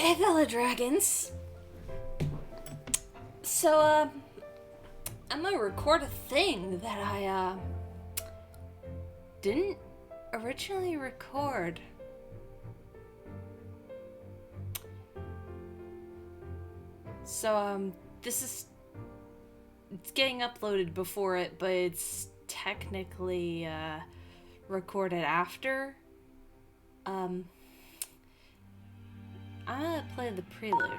Hey, fellow dragons. So, I'm gonna record a thing that I, didn't originally record. So, it's getting uploaded before it, but it's technically, recorded after. I'm gonna play the prelude.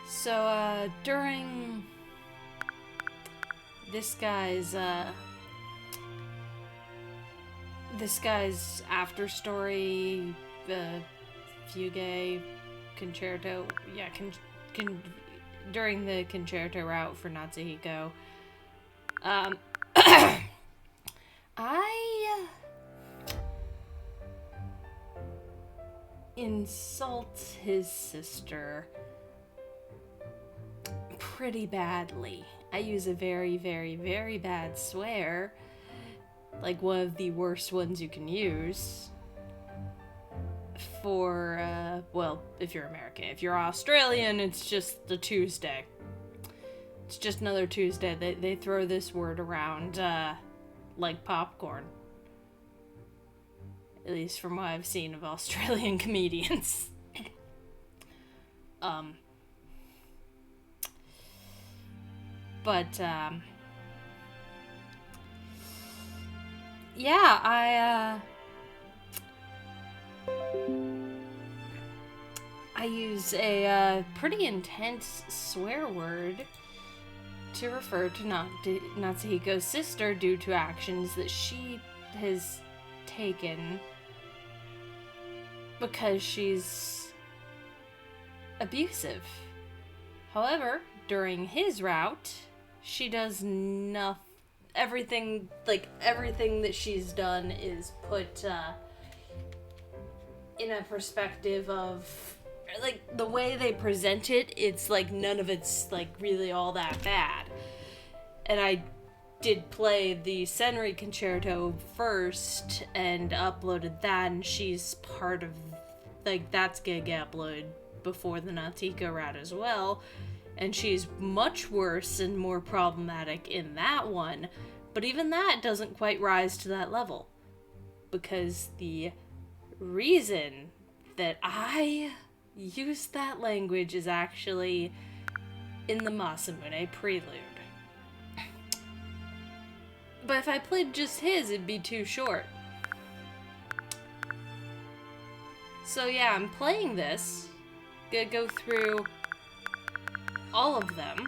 So, during this guy's after story, fugue, concerto, yeah, during the concerto route for Natsuhiko, I insult his sister pretty badly. I use a very, very, very bad swear, like one of the worst ones you can use for, well, if you're American. If you're Australian, it's just the Tuesday. It's just another Tuesday. They throw this word around, like popcorn. At least from what I've seen of Australian comedians. But, yeah, I use a, pretty intense swear word to refer to Natsuhiko's sister due to actions that she has taken because she's abusive. However, during his route, she does everything that she's done is put in a perspective of, like, the way they present it, it's like none of it's like really all that bad. And I did play the Senri concerto first and uploaded that, and she's part of, like, that's gonna get uploaded before the Natsuhiko route as well. And she's much worse and more problematic in that one. But even that doesn't quite rise to that level. Because the reason that I use that language is actually in the Masamune prelude. But if I played just his, it'd be too short. So yeah, I'm playing this. Gonna go through all of them.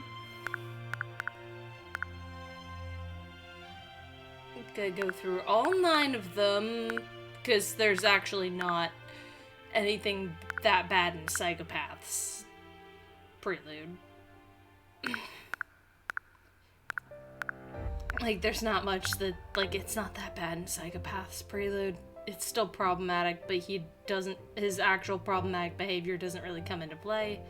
Gonna go through all 9 of them, because there's actually not anything that bad in Psychopath's prelude. Like, there's not much that, like, it's not that bad in Psychopath's prelude. It's still problematic, but his actual problematic behavior doesn't really come into play.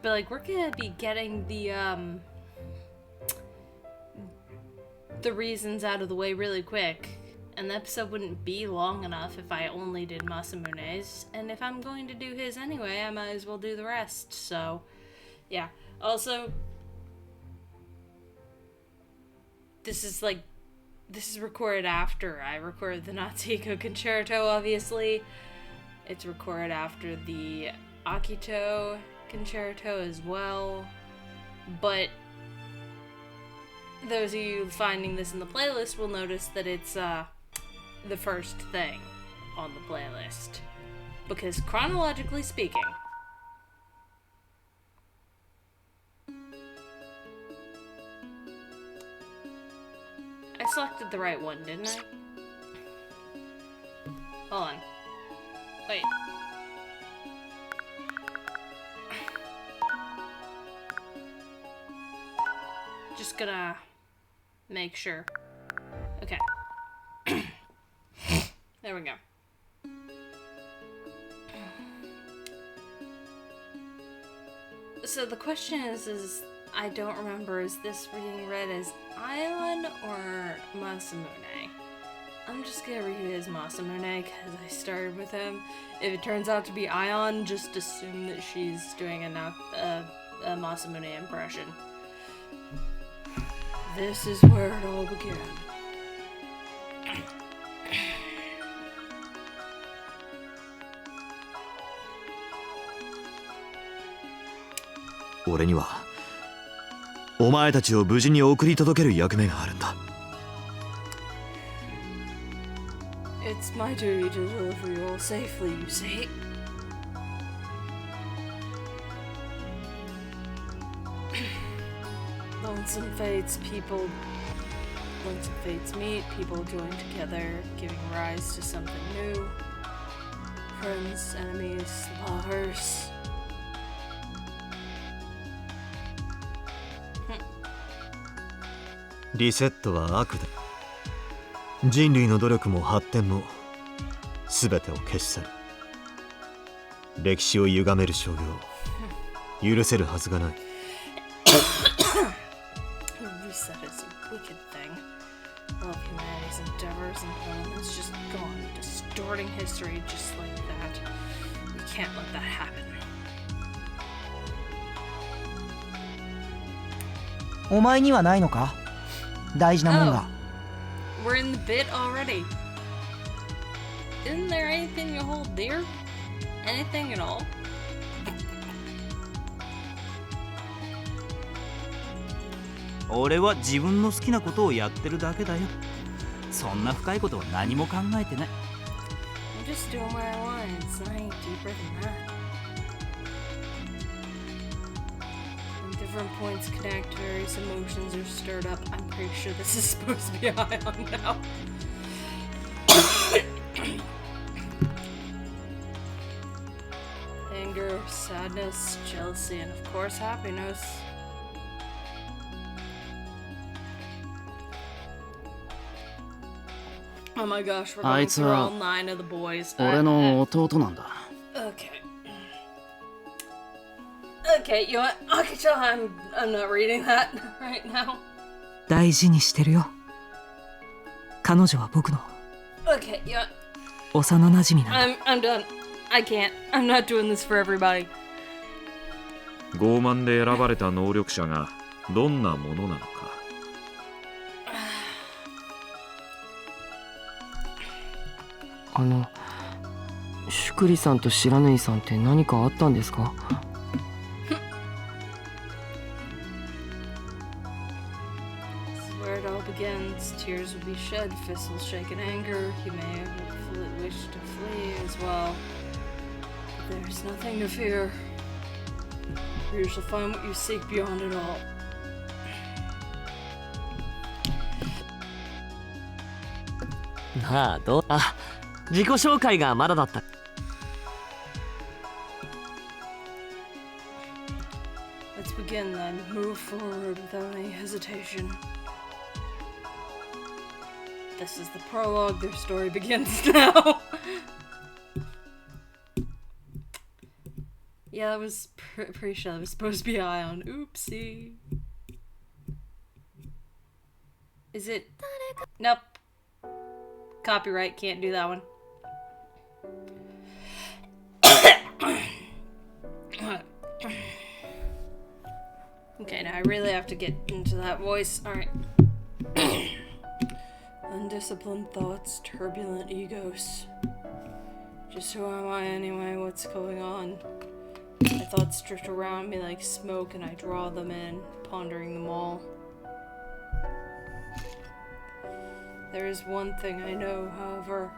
But, like, we're gonna be getting the reasons out of the way really quick. And the episode wouldn't be long enough if I only did Masamune's. And if I'm going to do his anyway, I might as well do the rest. So, yeah. Also, this is recorded after I recorded the Natsuhiko concerto, obviously. It's recorded after the Akito concerto as well. But those of you finding this in the playlist will notice that it's the first thing on the playlist. Because chronologically speaking, I selected the right one, didn't I? Hold on. Wait. Just gonna make sure. Okay. There we go. So the question is I don't remember, is this being read as Ion or Masamune? I'm just gonna read it as Masamune because I started with him. If it turns out to be Ion, just assume that she's doing a Masamune impression. This is where it all began. 俺にはお前たちを無事に送り届ける役目があるんだ。It's my duty to deliver you all safely, you see. Lonesome fates meet, people join together, giving rise to something new. Friends, enemies, lovers. リセットは悪だ。人類の努力も発展も全てを消し去る。歴史を歪める所業許せるはずがない。Reset is a wicked thing. All of humanity's endeavors and plans just gone, distorting history just like that. We can't let that happen. お前にはないのか？大事なもんが。We're in the bit already. Isn't there anything you hold dear? Anything at all? 俺は自分の好きなことをやってるだけだよ。そんな深いことは何も考えてない。I'm just doing what I want. It's not any deeper than that. When different points connect, various emotions are stirred up. I'm pretty sure this is supposed to be Ion now. Anger, sadness, jealousy, and of course happiness. Oh my gosh, we're going through all 9 of the boys. 俺の弟なんだ。Okay. Okay, you know what? Akita, I'm not reading that right now. 大事にしてるよ。彼女は僕の Okay, you know what? 幼馴染なんだ。I'm done. I can't. I'm not doing this for everybody. 傲慢で選ばれた能力者がどんなものなのか。シュクリさんと白縫さんって何かあったんですか？ This is where it all begins. Tears will be shed, fists will shake in anger. You may have wished to flee as well. But there's nothing to fear. You shall find what you seek beyond it all. なあ、自己紹介がまだだった。Let's begin then. Move forward without any hesitation. This is the prologue. Their story begins now. Yeah, that was pretty sure that was supposed to be Ion. Oopsie. Is it? Nope. Copyright, can't do that one. Okay, now I really have to get into that voice. Alright. Undisciplined thoughts, turbulent egos. Just who am I anyway? What's going on? My thoughts drift around me like smoke and I draw them in, pondering them all. There is one thing I know, however,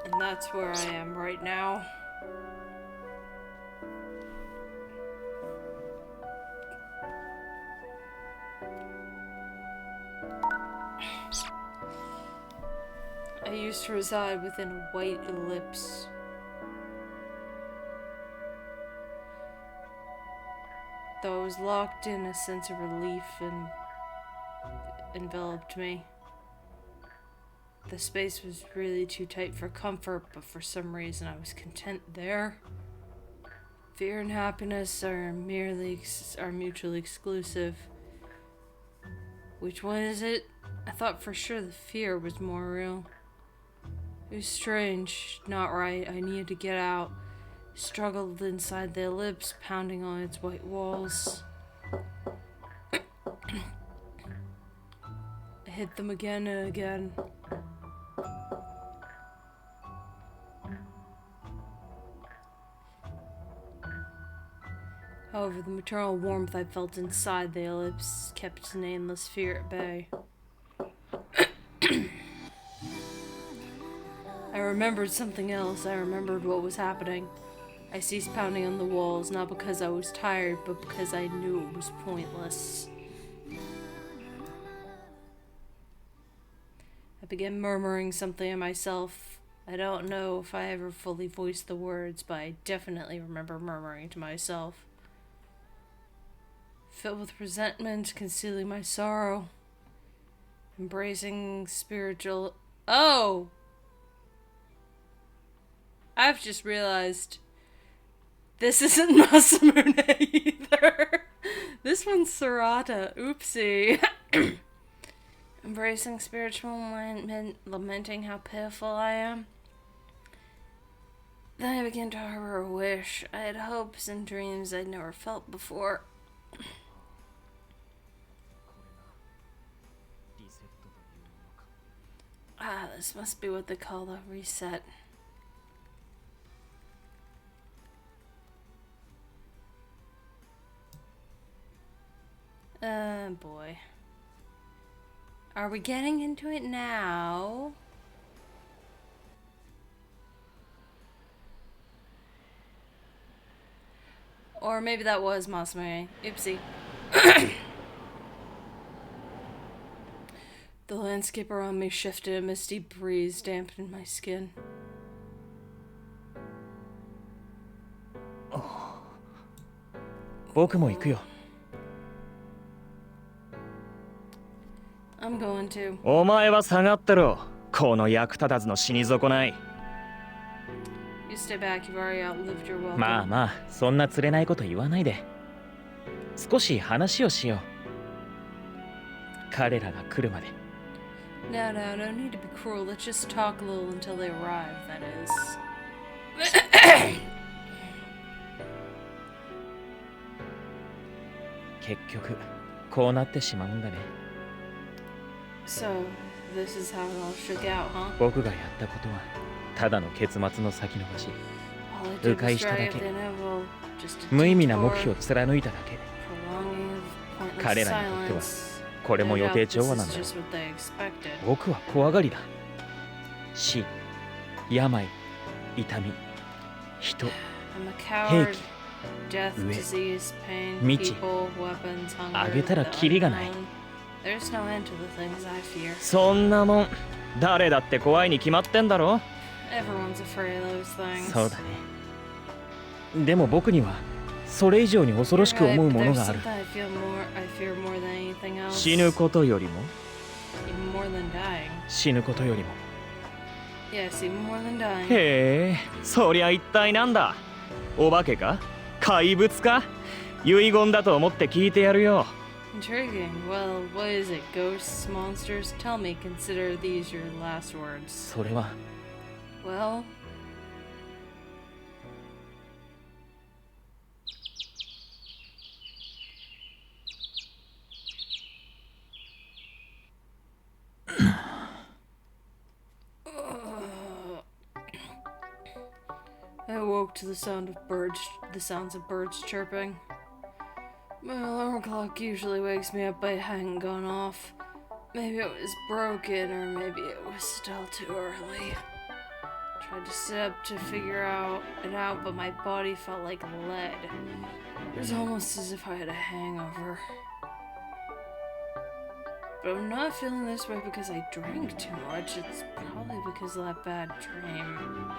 and that's where I am right now. I used to reside within a white ellipse. Though I was locked in, a sense of relief enveloped me. The space was really too tight for comfort, but for some reason I was content there. Fear and happiness are mutually exclusive. Which one is it? I thought for sure the fear was more real. It was strange, not right. I needed to get out. Struggled inside the ellipse, pounding on its white walls. I hit them again and again. However, the maternal warmth I felt inside the ellipse kept its nameless fear at bay. I remembered something else. I remembered what was happening. I ceased pounding on the walls, not because I was tired, but because I knew it was pointless. I began murmuring something to myself. I don't know if I ever fully voiced the words, but I definitely remember murmuring to myself. Filled with resentment, concealing my sorrow. Embracing spiritual... Oh! I've just realized this isn't Masamune either. This one's Sarata. Oopsie. Embracing spiritual lamenting how pitiful I am. Then I began to harbor a wish. I had hopes and dreams I'd never felt before. This must be what they call the reset. Boy. Are we getting into it now? Or maybe that was Masamune. Oopsie. The landscape around me shifted, a misty breeze dampened my skin. I'm going to. お前は下がってろ。この役立たずの死に損ない。 You stay back, you've already outlived your welcome. まあまあ、そんな釣れないこと言わないで。少し話をしよう。彼らが来るまで。 No, no need to be cruel. Let's just talk a little until they arrive, that is. 結局、こうなってしまうんだね。 So, this is how it all shook out, huh? 僕がやったことは、ただの結末の先延ばし。 All I did 迂回 was しただ drag け。 the inevitable, just a 無意味な目 detour, 標を貫いただけ。 prolonging of 彼 pointless らにとっては、 silence. これも No 予 doubt 定 this 調和なん is だろう。 just what they expected. 僕は怖がりだ。死、病、痛み、人、 I'm a 兵 coward. 器、 Death, 上、 disease, pain, 未知、 people, weapons, あ hunger, げたら the キリがない。 unknown. There's no end to the things I fear. そんなもん、誰だって怖いに決まってんだろ。 Everyone's afraid of those things. そうだね。でも僕にはそれ以上に恐ろしく You're right, 思う but もの there's がある。 something I fear more than anything else. 死ぬことよりも、 Even more than dying. 死ぬことよりも。 Yes, even more than dying. へえ、そりゃ一体なんだ。お化けか？怪物か？遺言だと思って聞いてやるよ。 Intriguing. Well, what is it? Ghosts, monsters? Tell me, consider these your last words. それは Well, I awoke to the sounds of birds chirping. My alarm clock usually wakes me up, but it hadn't gone off. Maybe it was broken, or maybe it was still too early. Tried to sit up to figure it out, but my body felt like lead. It was almost as if I had a hangover. But I'm not feeling this way because I drank too much. It's probably because of that bad dream.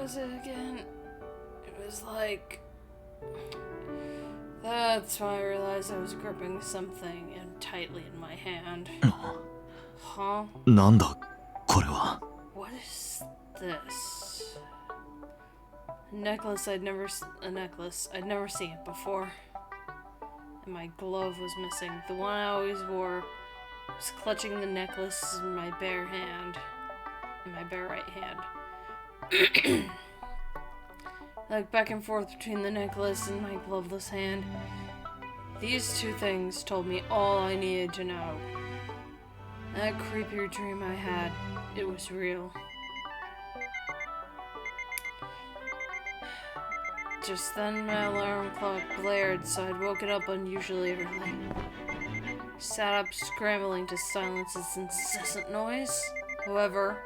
was it again? It was like... That's why I realized I was gripping something tightly in my hand. Huh? なんだこれは。 What is this? A necklace I'd never seen it before. And my glove was missing. The one I always wore was clutching the necklace in my bare hand. In my bare right hand. I looked back and forth between the necklace and my gloveless hand. These two things told me all I needed to know. That creepier dream I had, it was real. Just then my alarm clock blared, so I'd woken up unusually early. Sat up scrambling to silence its incessant noise. However,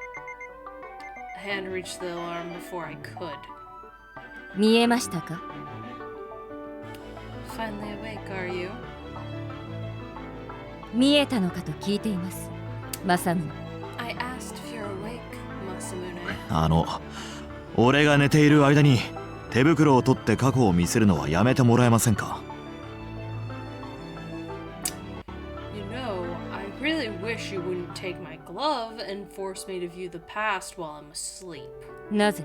a hand reached the alarm before I could. 見えましたか? Finally awake, are you? 見えたのかと聞いています。マサムネ。I asked if you're awake, Masamune. 俺が寝ている間に手袋を取って過去を見せるのはやめてもらえませんか? You know, I really wish you wouldn't take my glove and force me to view the past while I'm asleep. なぜ?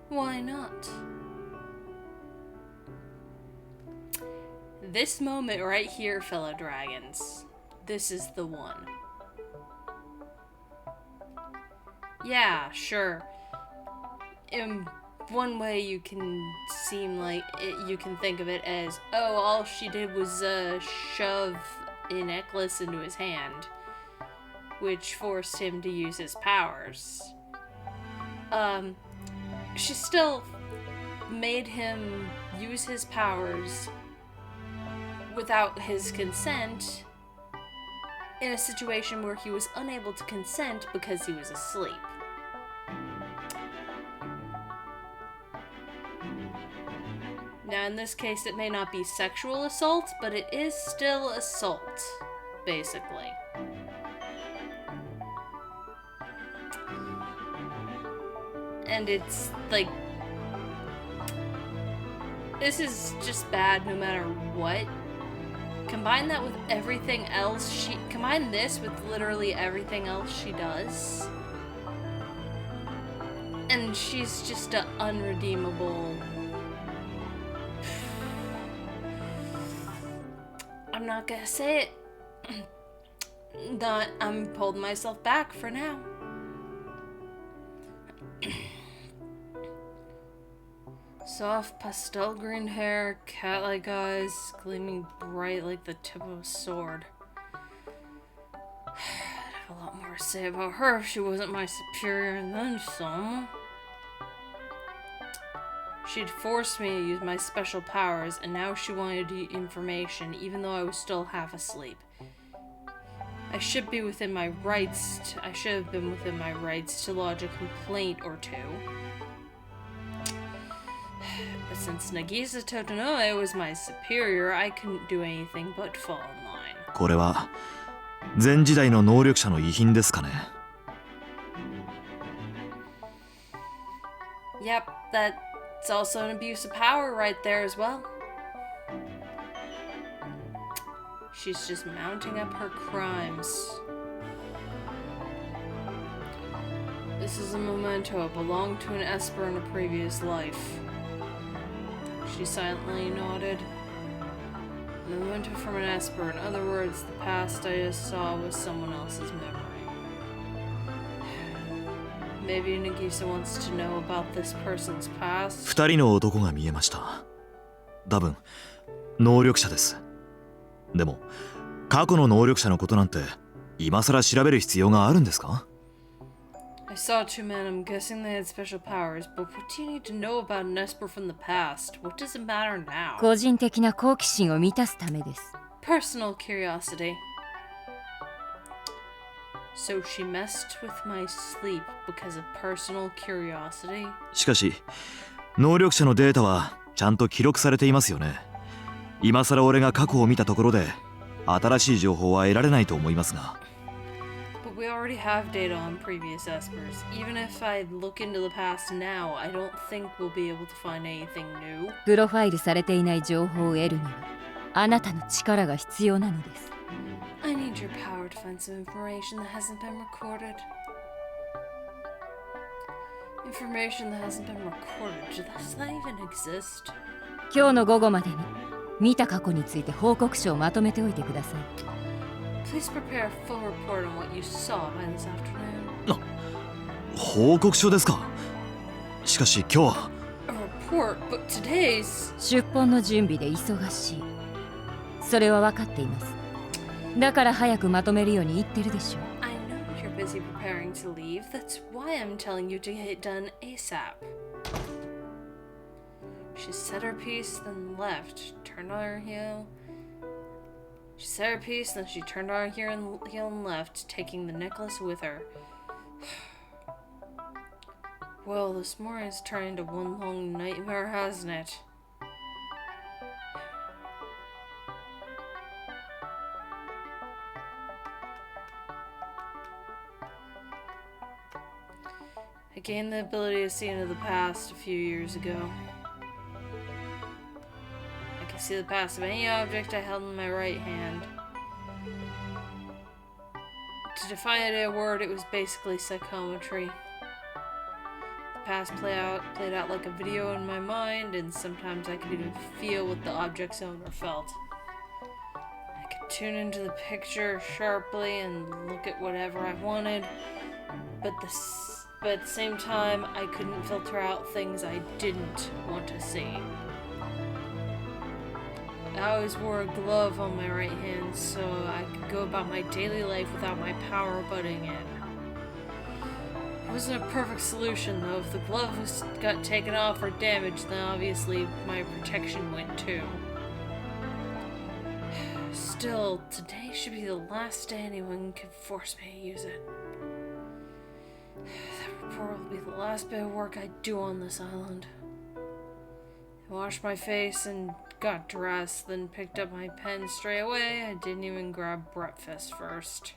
Why not? This moment right here, fellow dragons. This is the one. Yeah, sure. In one way you can seem like you can think of it as, oh, all she did was shove a necklace into his hand, which forced him to use his powers. She still made him use his powers without his consent in a situation where he was unable to consent because he was asleep. Now, in this case, it may not be sexual assault, but it is still assault, basically. And it's like, this is just bad no matter what. Combine that with everything else combine this with literally everything else she does, and she's just an unredeemable. I'm not gonna say it. I'm holding myself back for now. Soft pastel green hair, cat-like eyes, gleaming bright like the tip of a sword. I'd have a lot more to say about her if she wasn't my superior and then some. She'd forced me to use my special powers, and now she wanted information, even though I was still half asleep. I should be within my rights. I should have been within my rights to lodge a complaint or two. But since Nagisa Totonoe was my superior, I couldn't do anything but fall in line. これは前時代の能力者の遺品ですかね? Yep, that's also an abuse of power right there as well. She's just mounting up her crimes. This is a memento. It belonged to an Esper in a previous life. She silently nodded. A memento from an Esper. In other words, the past I just saw was someone else's memory. Maybe Nagisa wants to know about this person's past. 二人の男が見えました。多分能力者です。でも過去の能力者のことなんて今さら調べる必要があるんですか? I saw two men. I'm guessing they had special powers, but what do you need to know about an Esper from the past? What does it matter now? 個人的な好奇心を満たすためです。Personal curiosity. So she messed with my sleep because of personal curiosity? しかし能力者のデータはちゃんと記録されていますよね。今さら俺が過去を見たところで新しい情報は得られないと思いますが。But we already have data on previous espers. Even if I look into the past now, I don't think we'll be able to find anything new. プロファイルされていない情報を得るにはあなたの力が必要なのです。 I need your power to find some information that hasn't been recorded. Information that hasn't been recorded. Does that even exist? 今日の午後までに見た過去について報告書をまとめておいてください。 Please prepare a full report on what you saw by this afternoon. 報告書ですか。しかし今日は A report, but today's... 出本の準備で忙しい。それは分かっています。だから早くまとめるように言ってるでしょう。 I know you're busy preparing to leave. That's why I'm telling you to get it done ASAP. She said her piece, then left. Turned on her heel. She said her piece, then she turned on her heel and left, taking the necklace with her. Well, this morning's turned into one long nightmare, hasn't it? I gained the ability to see into the past a few years ago. I can see the past of any object I held in my right hand. To define it in a word, it was basically psychometry. The past played out like a video in my mind, and sometimes I could even feel what the object's owner felt. I could tune into the picture sharply and look at whatever I wanted, but at the same time, I couldn't filter out things I didn't want to see. I always wore a glove on my right hand so I could go about my daily life without my power butting in. It wasn't a perfect solution though. If the glove got taken off or damaged, then obviously my protection went too. Still, today should be the last day anyone can force me to use it. That report will be the last bit of work I do on this island. I washed my face and got dressed, then picked up my pen straight away. I didn't even grab breakfast first.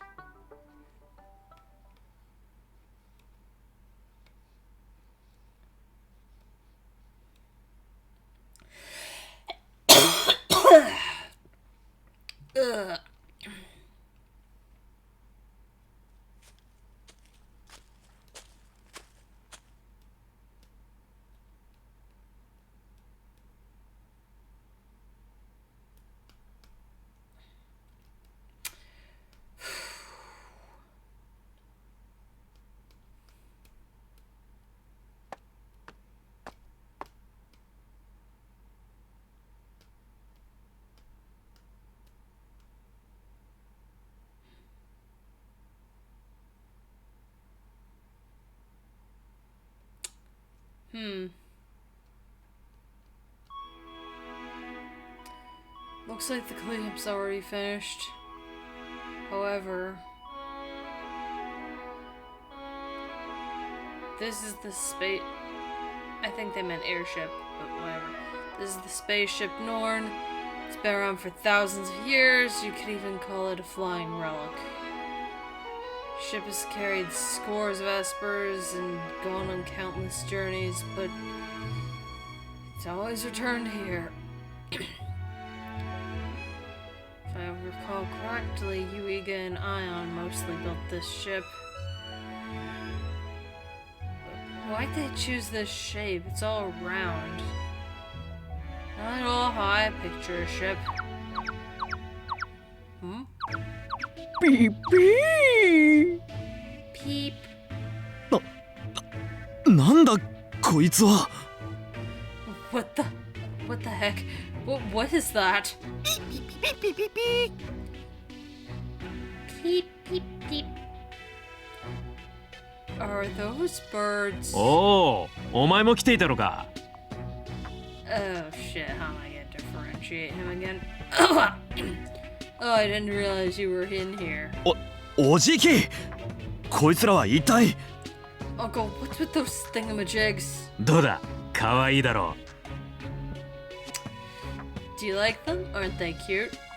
Ugh. Looks like the cleanup's already finished. However, this is the space... I think they meant airship, but whatever. This is the spaceship Norn. It's been around for thousands of years. You could even call it a flying relic. Ship has carried scores of espers and gone on countless journeys, but it's always returned here. If I recall correctly, Yuiga and Ion mostly built this ship. But why'd they choose this shape? It's all round. Not at all how I picture a ship. Hmm? Beep beep. Peep. なんだこいつは。 What the heck? What is that? Peep, peep, peep. Are those birds? おお、お前も来ていたのか。 Oh shit, how am I gonna differentiate him again? Oh, I didn't realize you were in here. おじき、こいつらは一体。 Uncle, what's with those thingamajigs? どうだ、可愛いだろ Do you like them? Aren't they cute?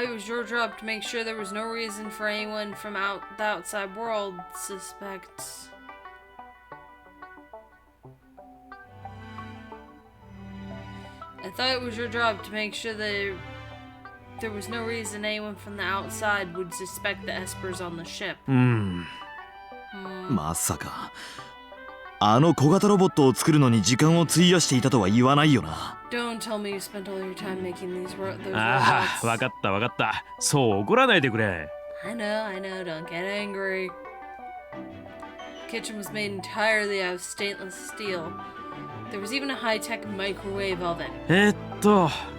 thought it was your job to make sure there was no reason for anyone from the outside world suspect. I thought it was your job to make sure that there was no reason anyone from the outside would suspect the Espers on the ship. まさかあの小型ロボットを作るのに時間を費やしていたとは言わないよな。 Don't tell me you spent all your time making those robots. ああ、わかったわかった。そう怒らないでくれ。I know, don't get angry. The kitchen was made entirely out of stainless steel. There was even a high-tech microwave oven.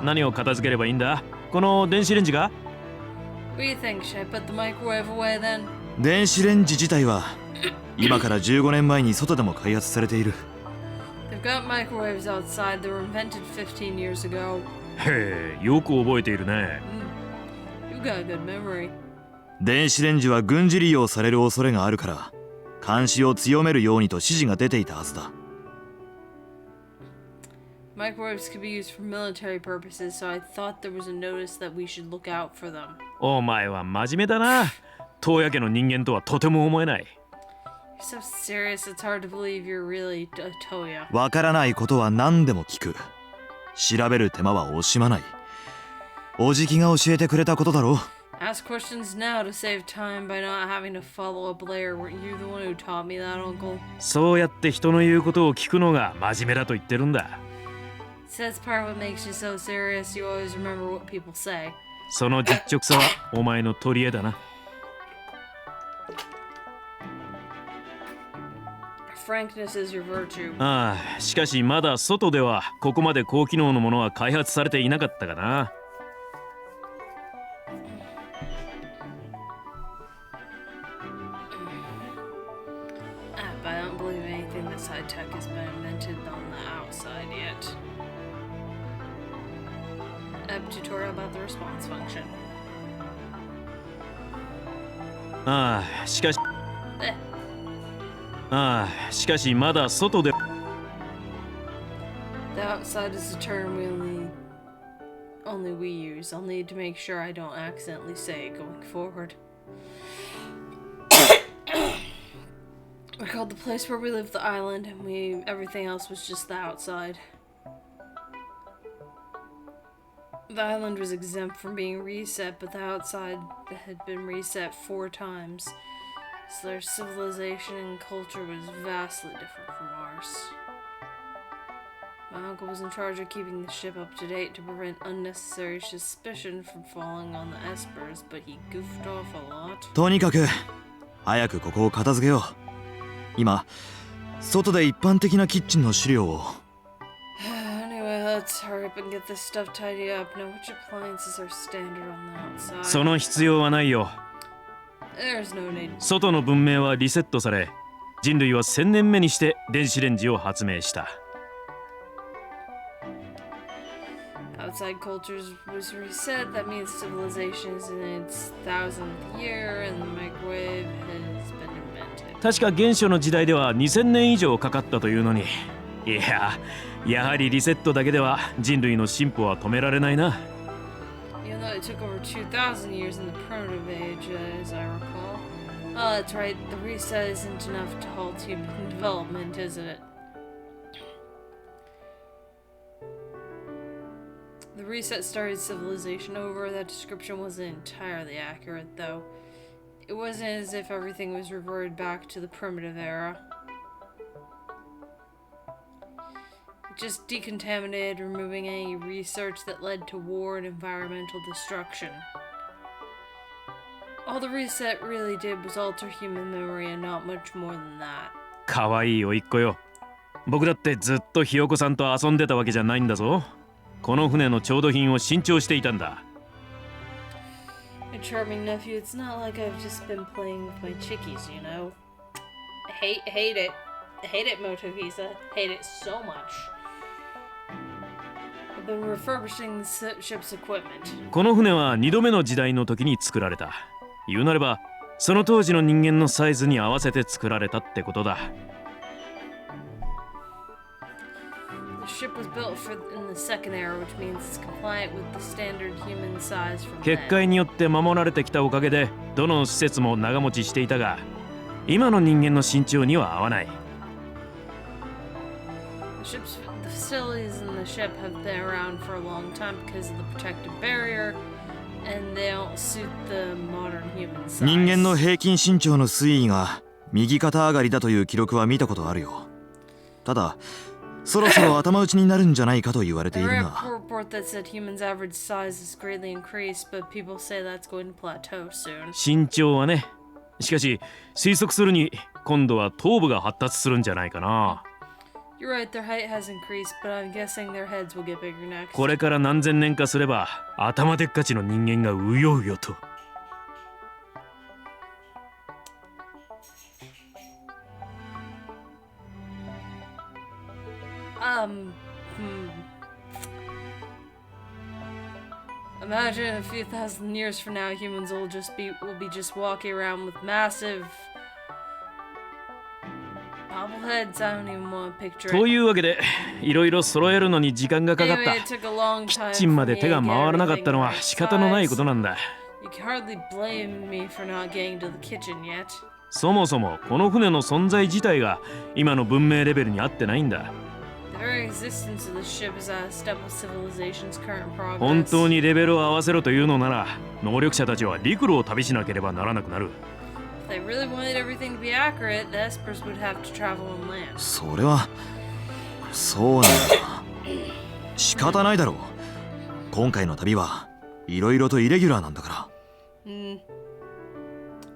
何を片付ければいいんだ？この電子レンジが？ What do you think? Should I put the microwave away then? 電子レンジ自体は今から15年前に外でも開発されている。 They've got microwaves outside. They were invented 15 years ago. へえ、よく覚えているね。You've got a good memory. 電子レンジは軍事利用される恐れがあるから監視を強めるようにと指示が出ていたはずだ。 Microwaves could be used for military purposes, so I thought there was a notice that we should look out for them. お前は真面目だな。東野家の人間とはとても思えない。 You're so serious, it's hard to believe you're really a Toya. わからないことは何でも聞く。調べる手間は惜しまない。おじきが教えてくれたことだろう。 Ask questions now to save time by not having to follow up later. Weren't you the one who taught me that, Uncle? そうやって人の言うことを聞くのが真面目だと言ってるんだ。 So that's part of what makes you so serious. You always remember what people say. その実直さはお前の取り柄だな。 Frankness is your virtue. ああ、しかしまだ外ではここまで高機能のものは開発されていなかったかな。 But I don't believe anything that's high-tech has been invented on the outside yet. Tutorial about the response function. ああ、しかしまだ外で。 The outside is a term only we use. I'll need to make sure I don't accidentally say it going forward. We called the place where we lived the island, and everything else was just the outside. The island was exempt from being reset, but the outside had been reset 4 times. So their civilization and culture was vastly different from ours. My uncle was in charge of keeping the ship up to date to prevent unnecessary suspicion from falling on the Espers, but he goofed off a lot. とにかく早くここを片付けよう。今外で一般的なキッチンの資料を。 Anyway, let's hurry up and get this stuff tidied up. Now, which appliances are standard on the outside? その必要はないよ。 There's no need. 外の文明はリセットされ、人類は1000年目にして電子レンジを発明した。 Outside cultures was reset. That means civilization is in its 1000th year, and the microwave has been invented. 確か原初の時代では2000年以上かかったというのに。いやはりリセットだけでは人類の進歩は止められないな。 Even though it took over 2,000 years in the primitive age, as I recall. Oh, that's right. The reset isn't enough to halt human development, isn't it? The reset started civilization over. That description wasn't entirely accurate, though. It wasn't as if everything was reverted back to the primitive era. It just decontaminated, removing any research that led to war and environmental destruction. All the reset really did was alter human memory and not much more than that. かわいい甥っ子よ。僕だってずっとひよこさんと遊んでたわけじゃないんだぞ。この船の調度品を新調していたんだ。 My charming nephew, it's not like I've just been playing with my chickies, you know? I hate it. I hate it, Motovisa. Hate it so much. I've been refurbishing the ship's equipment. この船は2度目の時代の時に作られた。言うなれば、その当時の人間のサイズに合わせて作られたってことだ。The ship was built in the second era, which means it's compliant with the standard human size for 結 men. 界によって守られてきたおかげでどの施設も長持ちしていたが、今の人間の身長には合わない。 The facilities in the ship have been around for a long time because of the protective barrier, and they don't suit the modern human size. 人間の平均身長の推移が右肩上がりだという記録は見たことあるよ。ただそろそろ頭打ちになるんじゃないかと言われている I read が a report that said humans' average size has greatly increased, but people say that's going to plateau soon. 身長はね。しかし推測するに今度は頭部が発達するんじゃないかな。 You're right, their height has increased, but I'm guessing their heads will get bigger next. これから何千年かすれば頭でっかちの人間がうようよと。 Imagine a few thousand years from now, humans will be just walking around with massive bobbleheads. I don't even want to picture it. というわけでいろいろ揃えるのに時間がかかった。 Anyway, it took a long キ time ッチンまで for me 手 to が get 回らなかっ everything たの the は right 仕方のない size. ことなんだ。 You can hardly blame me for not getting to the kitchen yet. そもそもこの船の存在自体が今の文明レベルに合ってないんだ。 The very existence of the ship is out of step with civilization's current 本 progress. 当にレベルを合わせろというのなら能力者たちは陸路を旅しなければならなくなる。 If they really wanted everything to be accurate, the Espers would have to travel on land. それはそうなんだ。仕方ないだろう。今回の旅はいろいろとイレギュラーなんだから。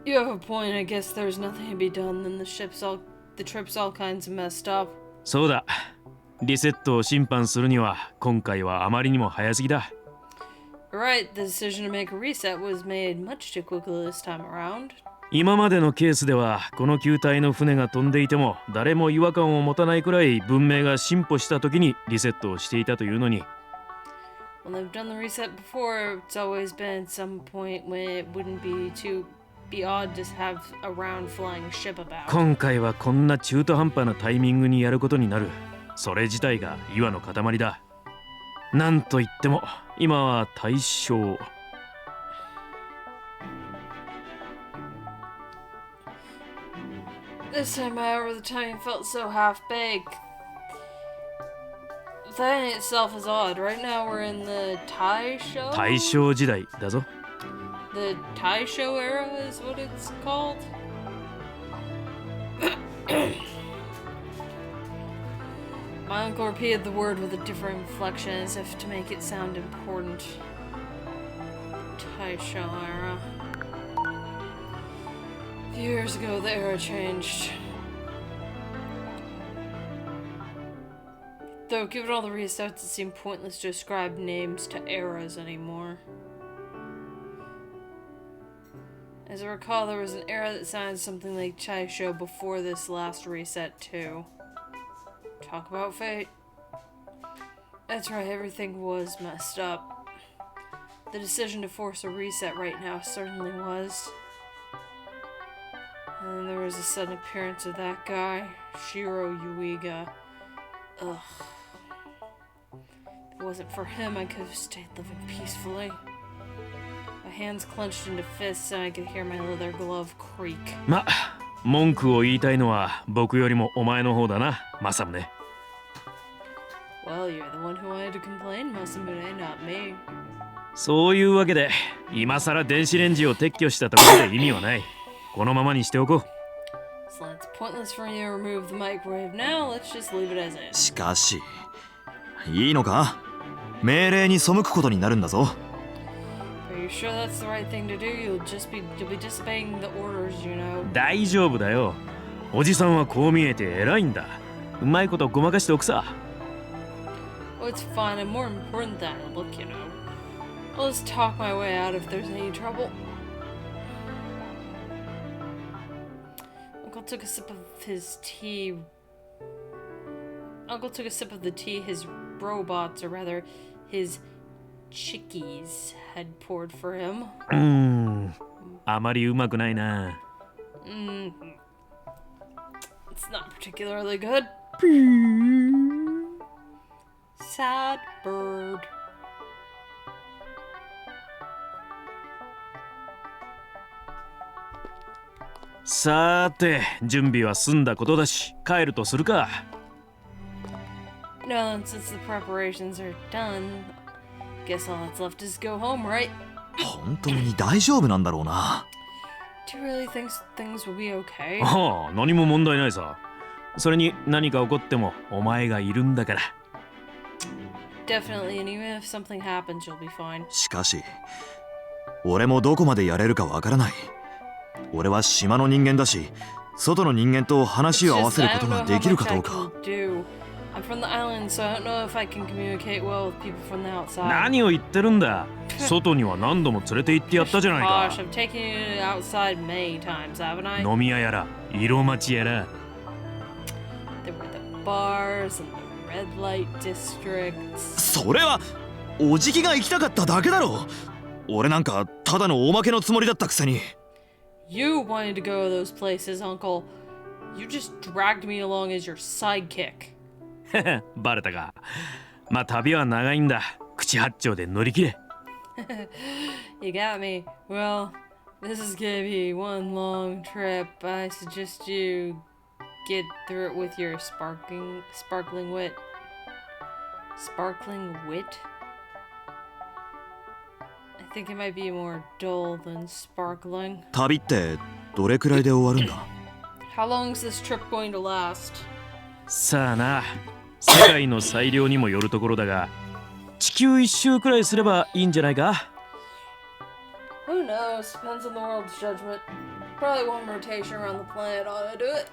You have a point. I guess there's nothing to be done. Then the trip's all kinds of messed up. そうだ。リセットを審判するには今回はあまりにも早すぎだ。 You're right. The decision to make a reset was made much too quickly this time around. 今までのケースではこの球体の船が飛んでいても誰も違和感を持たないくらい文明が進歩した時にリセットをしていたというのに。 When they've done the reset before, it's always been at some point when it wouldn't be odd to have a round flying ship about. 今回はこんな中途半端なタイミングにやることになる。それ自体が岩の塊だ。なんといっても今は大正。 This time, however, the timing felt so half-baked. That in itself is odd. Right now we're in the Taisho? 大正時代だぞ。 The Taisho era is what it's called? My uncle repeated the word with a different inflection as if to make it sound important. Taisho era. A few years ago, the era changed. Though, given all the restarts, it seemed pointless to ascribe names to eras anymore. As I recall, there was an era that sounded something like Taisho before this last reset, too. Talk about fate. That's right, everything was messed up. The decision to force a reset right now certainly was. And then there was a sudden appearance of that guy, Shiro Yuiga. Ugh. If it wasn't for him, I could have stayed living peacefully. My hands clenched into fists and I could hear my leather glove creak. ま、文句を言いたいのは僕よりもお前の方だな、マサムネ。 Well, you're the one who wanted to complain, Masamune, not me. そういうわけで、今さら電子レンジを撤去したところで意味はない。このままにしておこう。 So it's pointless for me to remove the microwave now. Let's just leave it as is. しかしいいのか？命令に背くことになるんだぞ。 Are you sure that's the right thing to do? You'll be disobeying the orders, you know. 大丈夫だよ。おじさんはこう見えて偉いんだ。うまいことごまかしておくさ。 Oh, it's fine. I'm more important than I look, you know. I'll just talk my way out if there's any trouble. Uncle took a sip of the tea his robots, or rather, his chickies, had poured for him. あまりうまくないな。It's not particularly good. sad bird.さーて、準備は済んだことだし、帰るとするか。No, since the preparations are done, guess all that's left is go home, right? 本当に大丈夫なんだろうな。Do you really think things will be okay? ああ、何も問題ないさ。それに何か起こってもお前がいるんだから。Definitely, and even if something happens, you'll be fine. しかし、俺もどこまでやれるかわからない。俺は島の人間だし、外の人間と話を合わせることができるかどうか。I'm from the island, so I don't know if I can communicate well with people from the outside. 何を言ってるんだ。外には何度も連れて行ってやったじゃないか。Gosh, I've taken you outside many times, haven't I? 飲み屋やら、色町やら。There were the bars and the red light districts. それはおじきが行きたかっただけだろ。俺なんかただのおまけのつもりだったくせに。You wanted to go to those places, Uncle. You just dragged me along as your sidekick. バレたか。まあ旅は長いんだ。口八丁で乗り切れ。You got me. Well, this is gonna be one long trip. I suggest you get through it with your sparkling wit. Sparkling wit? I think it might be more dull than sparkling. 旅ってどれくらいで終わるんだ？ How long is this trip going to last? さあな、世界の裁量にもよるところだが、地球一周くらいすればいいんじゃないか？ Who knows? Depends on the world's judgment. Probably one rotation around the planet ought to do it.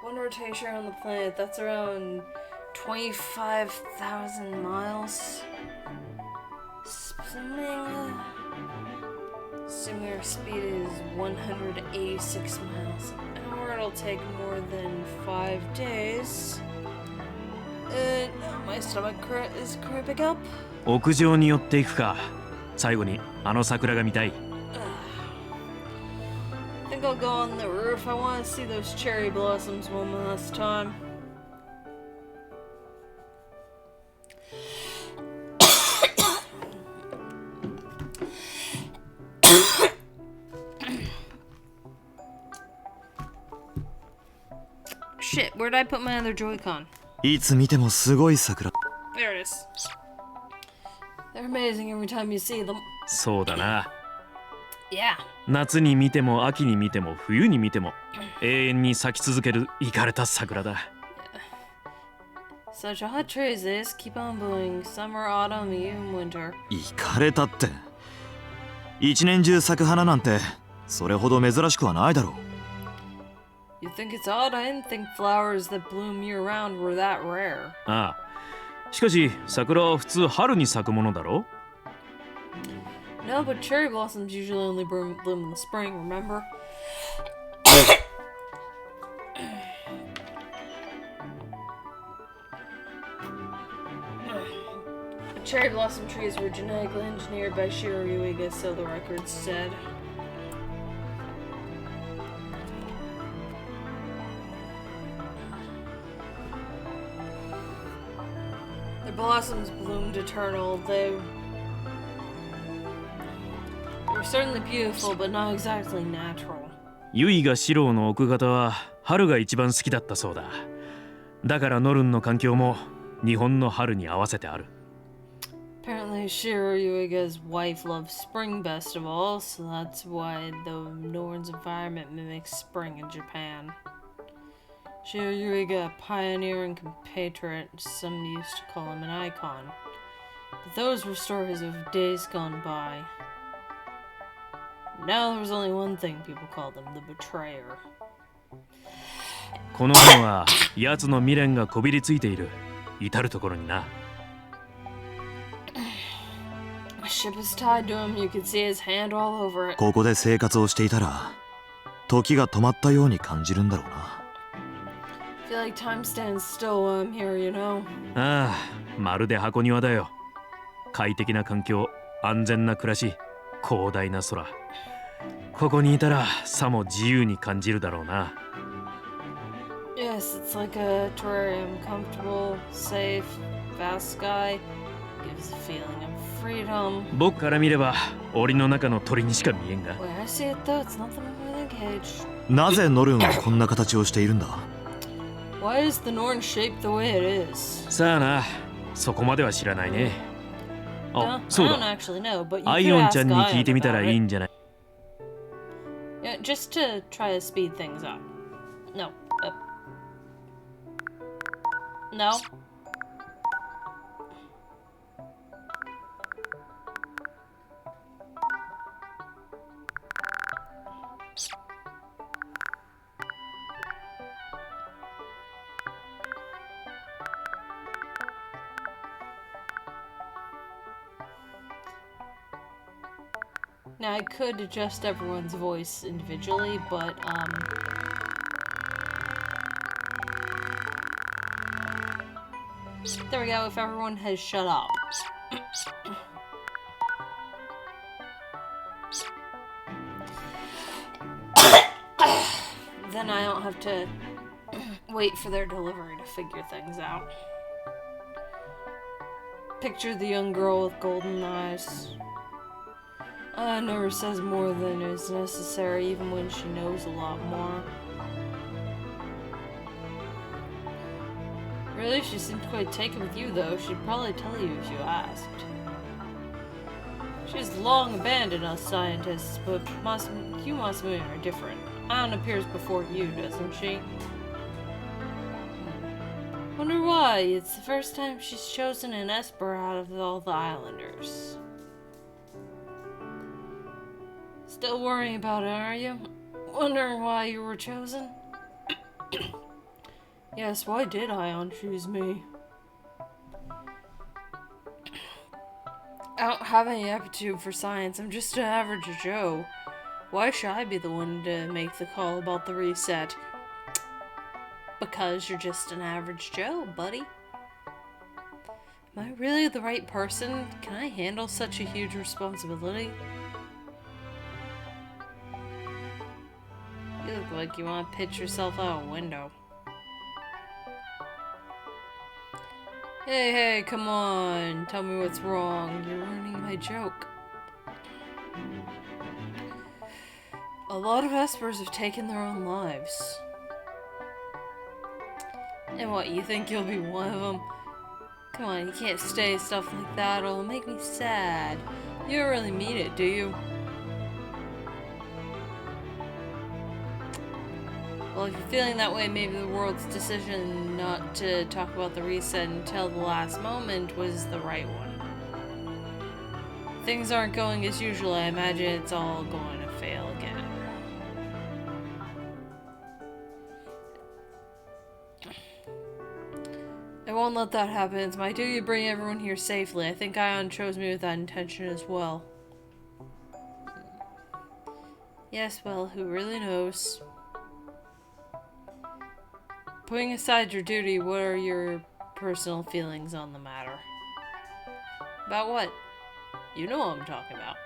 One rotation around the planet, that's around 25,000 miles. Assuming our speed is 186 miles an hour, it'll take more than 5 days. My stomach is cramping up. 屋上に寄っていくか。最後にあの桜が見たい。I think I'll go on the roof. I want to see those cherry blossoms one last time. Shit, where did I put my other Joy-Con? いつ見てもすごい桜。 There it is. They're amazing every time you see them. そうだな。Yeah. 夏に見ても秋に見ても冬に見ても永遠に咲き続けるイカれた桜だ。Such a hot tree as this, keep on blooming. Summer, autumn, even winter. イカれたって。一年中咲く花なんてそれほど珍しくはないだろう。You think it's odd? I didn't think flowers that bloom year-round were that rare. ああ。しかし桜は普通春に咲くものだろ？ No, but cherry blossoms usually only bloom in the spring, remember? Cherry blossom trees were genetically engineered by Shiro Yuiga, so the records said. Their blossoms bloomed eternal. They were certainly beautiful, but not exactly natural. ユイがシローの奥方は春が一番好きだったそうだ。だからノルンの環境も日本の春に合わせてある。Apparently, Shiro Yuiga's wife loves spring best of all, so that's why the Norn's environment mimics spring in Japan. Shiro Yuiga, a pioneer and compatriot, some used to call him an icon. But those were stories of days gone by. Now there was only one thing people called him, the betrayer. この本は奴の未練がこびりついている。至るところにな。A ship is tied to him, you could see his hand all over it. ここで生活をしていたら時が止まったように感じるんだろうな。I feel like time stands still while I'm here, you know? ああ、まるで箱庭だよ。快適な環境、安全な暮らし、広大な空。ここにいたらさも自由に感じるだろうな。Yes, it's like a terrarium. Comfortable, safe, vast sky. Gives a feeling of freedom. 僕から見れば檻の中の鳥にしか見えんが。 Where I see it though, it's nothing more than a cage. なぜノルンはこんな形をしているんだ？ Why is the Norn shaped the way it is? さあな、そこまでは知らないね。あ、 I そう don't だ。 actually know, but you アイ could オン ask ちゃんに聞いてみた Ion ら about いい it. んじゃない？ Yeah, just to try to speed things up. No. No. Now I could adjust everyone's voice individually, but there we go, if everyone has shut up. Then I don't have to wait for their delivery to figure things out. Picture the young girl with golden eyes. Never says more than is necessary, even when she knows a lot more. Really, she seemed quite taken with you, though. She'd probably tell you if you asked. She's long abandoned us scientists, but you Masamune are different. Ion appears before you, doesn't she? Wonder why. It's the first time she's chosen an Esper out of all the islanders. Still worrying about it, are you? Wondering why you were chosen? Yes, why did Ion choose me? I don't have any aptitude for science. I'm just an average Joe. Why should I be the one to make the call about the reset? Because you're just an average Joe, buddy. Am I really the right person? Can I handle such a huge responsibility? You look like you want to pitch yourself out a window. Hey, come on. Tell me what's wrong. You're ruining my joke. A lot of Espers have taken their own lives. And what, you think you'll be one of them? Come on, you can't say stuff like that. It'll make me sad. You don't really mean it, do you? Well, if you're feeling that way, maybe the world's decision not to talk about the reset until the last moment was the right one. Things aren't going as usual. I imagine it's all going to fail again. I won't let that happen. It's my duty to bring everyone here safely. I think Ion chose me with that intention as well. Yes, well, who really knows? Putting aside your duty, what are your personal feelings on the matter? About what? You know what I'm talking about.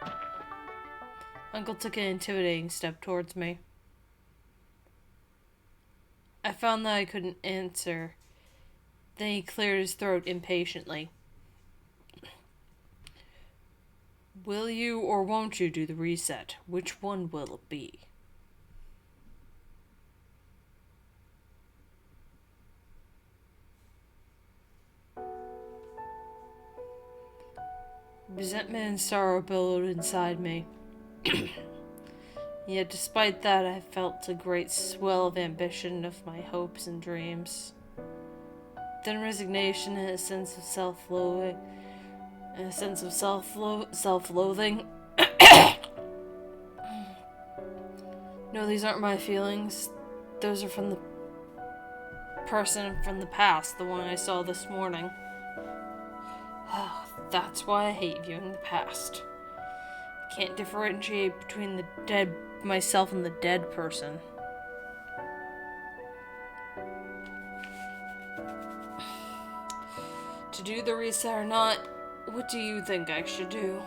Uncle took an intimidating step towards me. I found that I couldn't answer. Then he cleared his throat impatiently. Will you or won't you do the reset? Which one will it be? Resentment and sorrow billowed inside me. Yet despite that, I felt a great swell of ambition of my hopes and dreams. Then resignation and a sense of self-loathing. Self-loathing. No, these aren't my feelings. Those are from the person from the past, the one I saw this morning. That's why I hate viewing the past. I can't differentiate between the dead myself and the dead person. To do the reset or not, what do you think I should do?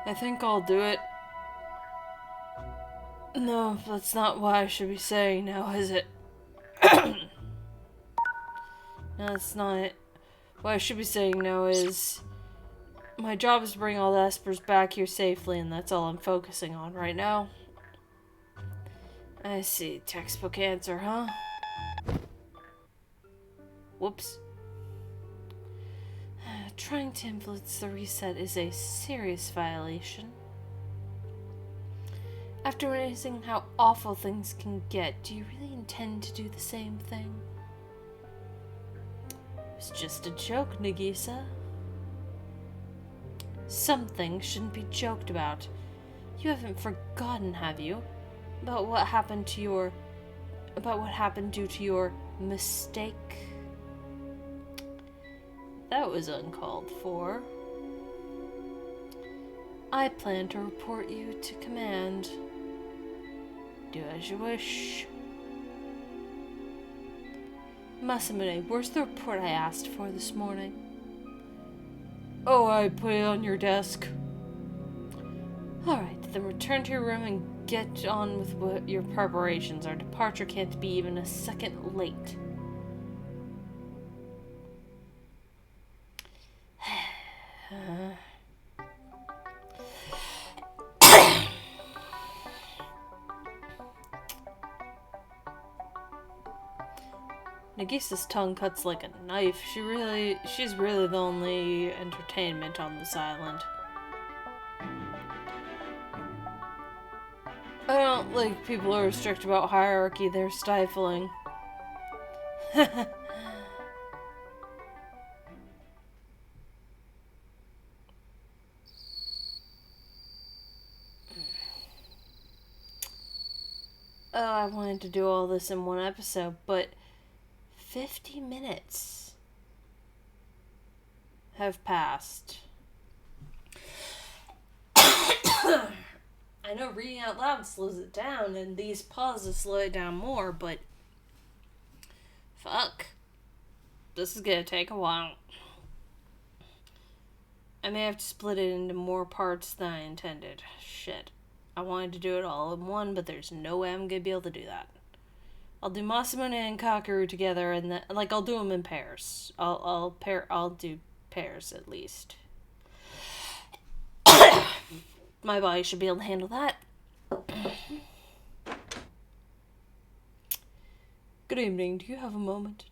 I think I'll do it. No, that's not what I should be saying now, is it? No, that's not it. What I should be saying now is my job is to bring all the Espers back here safely, and that's all I'm focusing on right now. I see. Textbook answer, huh? Whoops. Trying to influence the reset is a serious violation. After witnessing how awful things can get, do you really intend to do the same thing? It's just a joke, Nagisa. Some things shouldn't be joked about. You haven't forgotten, have you? About what happened due to your mistake? That was uncalled for. I plan to report you to command. Do as you wish. Masamune, where's the report I asked for this morning? Oh, I put it on your desk. Alright, then return to your room and get on with what your preparations. Our departure can't be even a second late. Nagisa's tongue cuts like a knife. She's really the only entertainment on this island. I don't like people who are strict about hierarchy. They're stifling. Oh, I wanted to do all this in one episode, but 50 minutes have passed. I know reading out loud slows it down, and these pauses slow it down more, but fuck. This is gonna take a while. I may have to split it into more parts than I intended. Shit. I wanted to do it all in one, but there's no way I'm gonna be able to do that. I'll do Masamune and Kakeru together, and then, like, I'll do them in pairs. I'll do pairs at least. My body should be able to handle that. Good evening. Do you have a moment?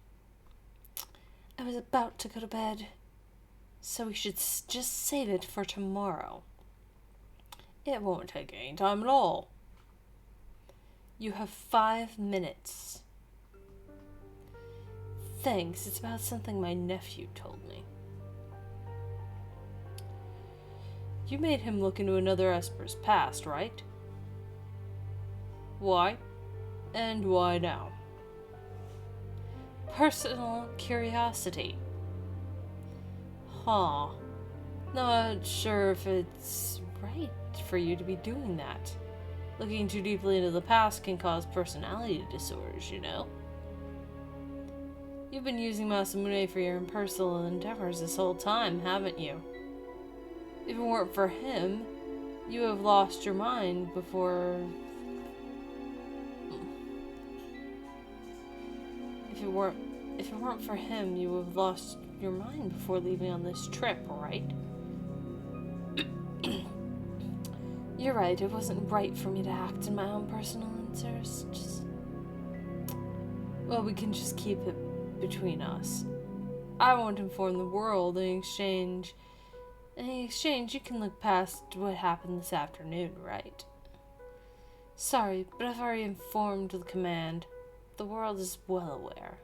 I was about to go to bed, so we should just save it for tomorrow. It won't take any time at all. You have 5 minutes. Thanks. It's about something my nephew told me. You made him look into another Esper's past, right? Why? And why now? Personal curiosity. Huh. Not sure if it's right for you to be doing that. Looking too deeply into the past can cause personality disorders, you know. You've been using Masamune for your impersonal endeavors this whole time, haven't you? If it weren't for him, you would have lost your mind before... If it weren't for him, you would have lost your mind before leaving on this trip, right? You're right, it wasn't right for me to act in my own personal interests. Well, we can just keep it between us. I won't inform the world. In exchange, you can look past what happened this afternoon, right? Sorry, but I've already informed the command. The world is well aware.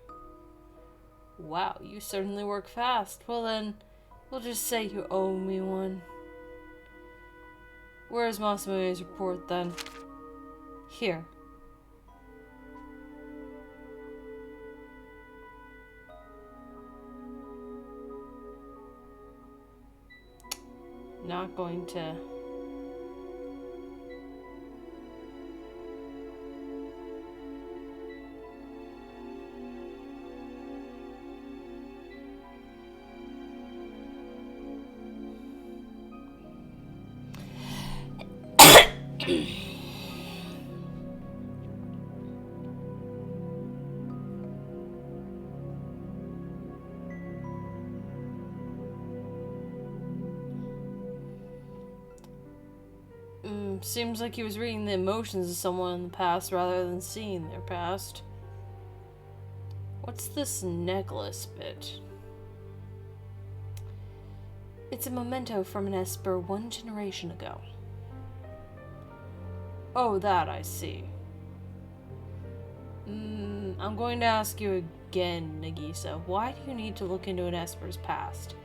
Wow, you certainly work fast. Well then, we'll just say you owe me one. Where's Masamune's report then? Here. Not going to... Seems like he was reading the emotions of someone in the past rather than seeing their past. What's this necklace bit? It's a memento from an Esper 1 generation ago. Oh, that I see. I'm going to ask you again, Nagisa. Why do you need to look into an Esper's past?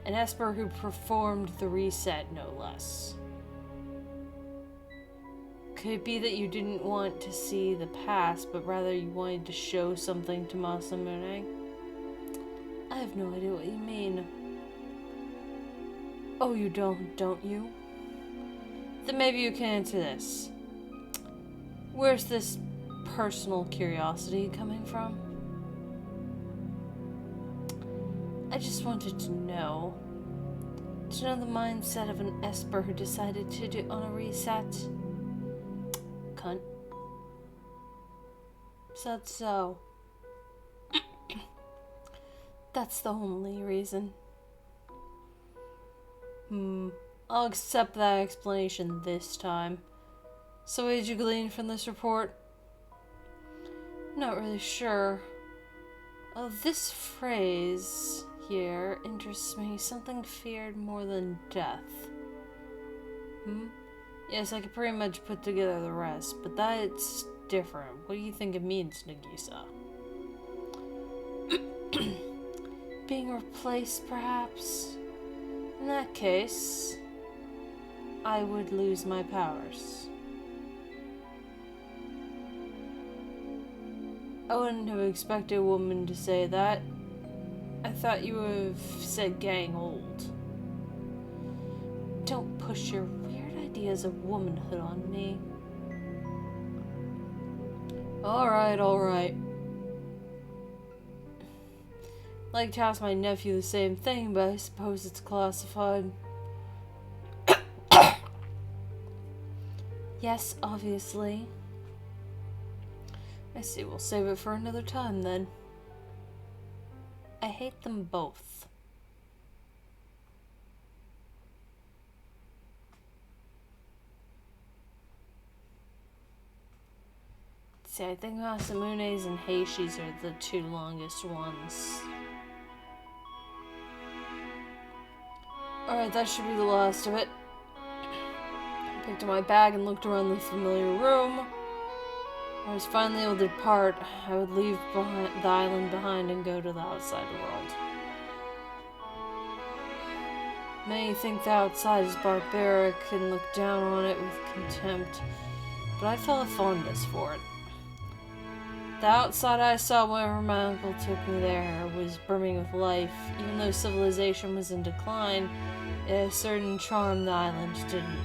An Esper who performed the reset, no less. Could it be that you didn't want to see the past, but rather you wanted to show something to Masamune? I have no idea what you mean. Oh, you don't you? Then maybe you can answer this. Where's this personal curiosity coming from? I just wanted to know. To know the mindset of an Esper who decided to do on a reset. Cunt. Said so. That's the only reason. I'll accept that explanation this time. So what did you glean from this report? Not really sure. Oh, this phrase here interests me. Something feared more than death. Yes, I could pretty much put together the rest, but that's different. What do you think it means, Nagisa? Being replaced, perhaps? In that case, I would lose my powers. I wouldn't have expected a woman to say that. I thought you would have said getting old. Don't push your weird ideas of womanhood on me. Alright. Like to ask my nephew the same thing, but I suppose it's classified. Yes, obviously. I see, we'll save it for another time then. I hate them both. See, I think Masamune's and Heishi's are the two longest ones. Alright, that should be the last of it. I picked up my bag and looked around the familiar room. I was finally able to depart. I would leave the island behind and go to the outside world. Many think the outside is barbaric and look down on it with contempt, but I felt a fondness for it. The outside I saw whenever my uncle took me there was brimming with life. Even though civilization was in decline, it had a certain charm the island didn't.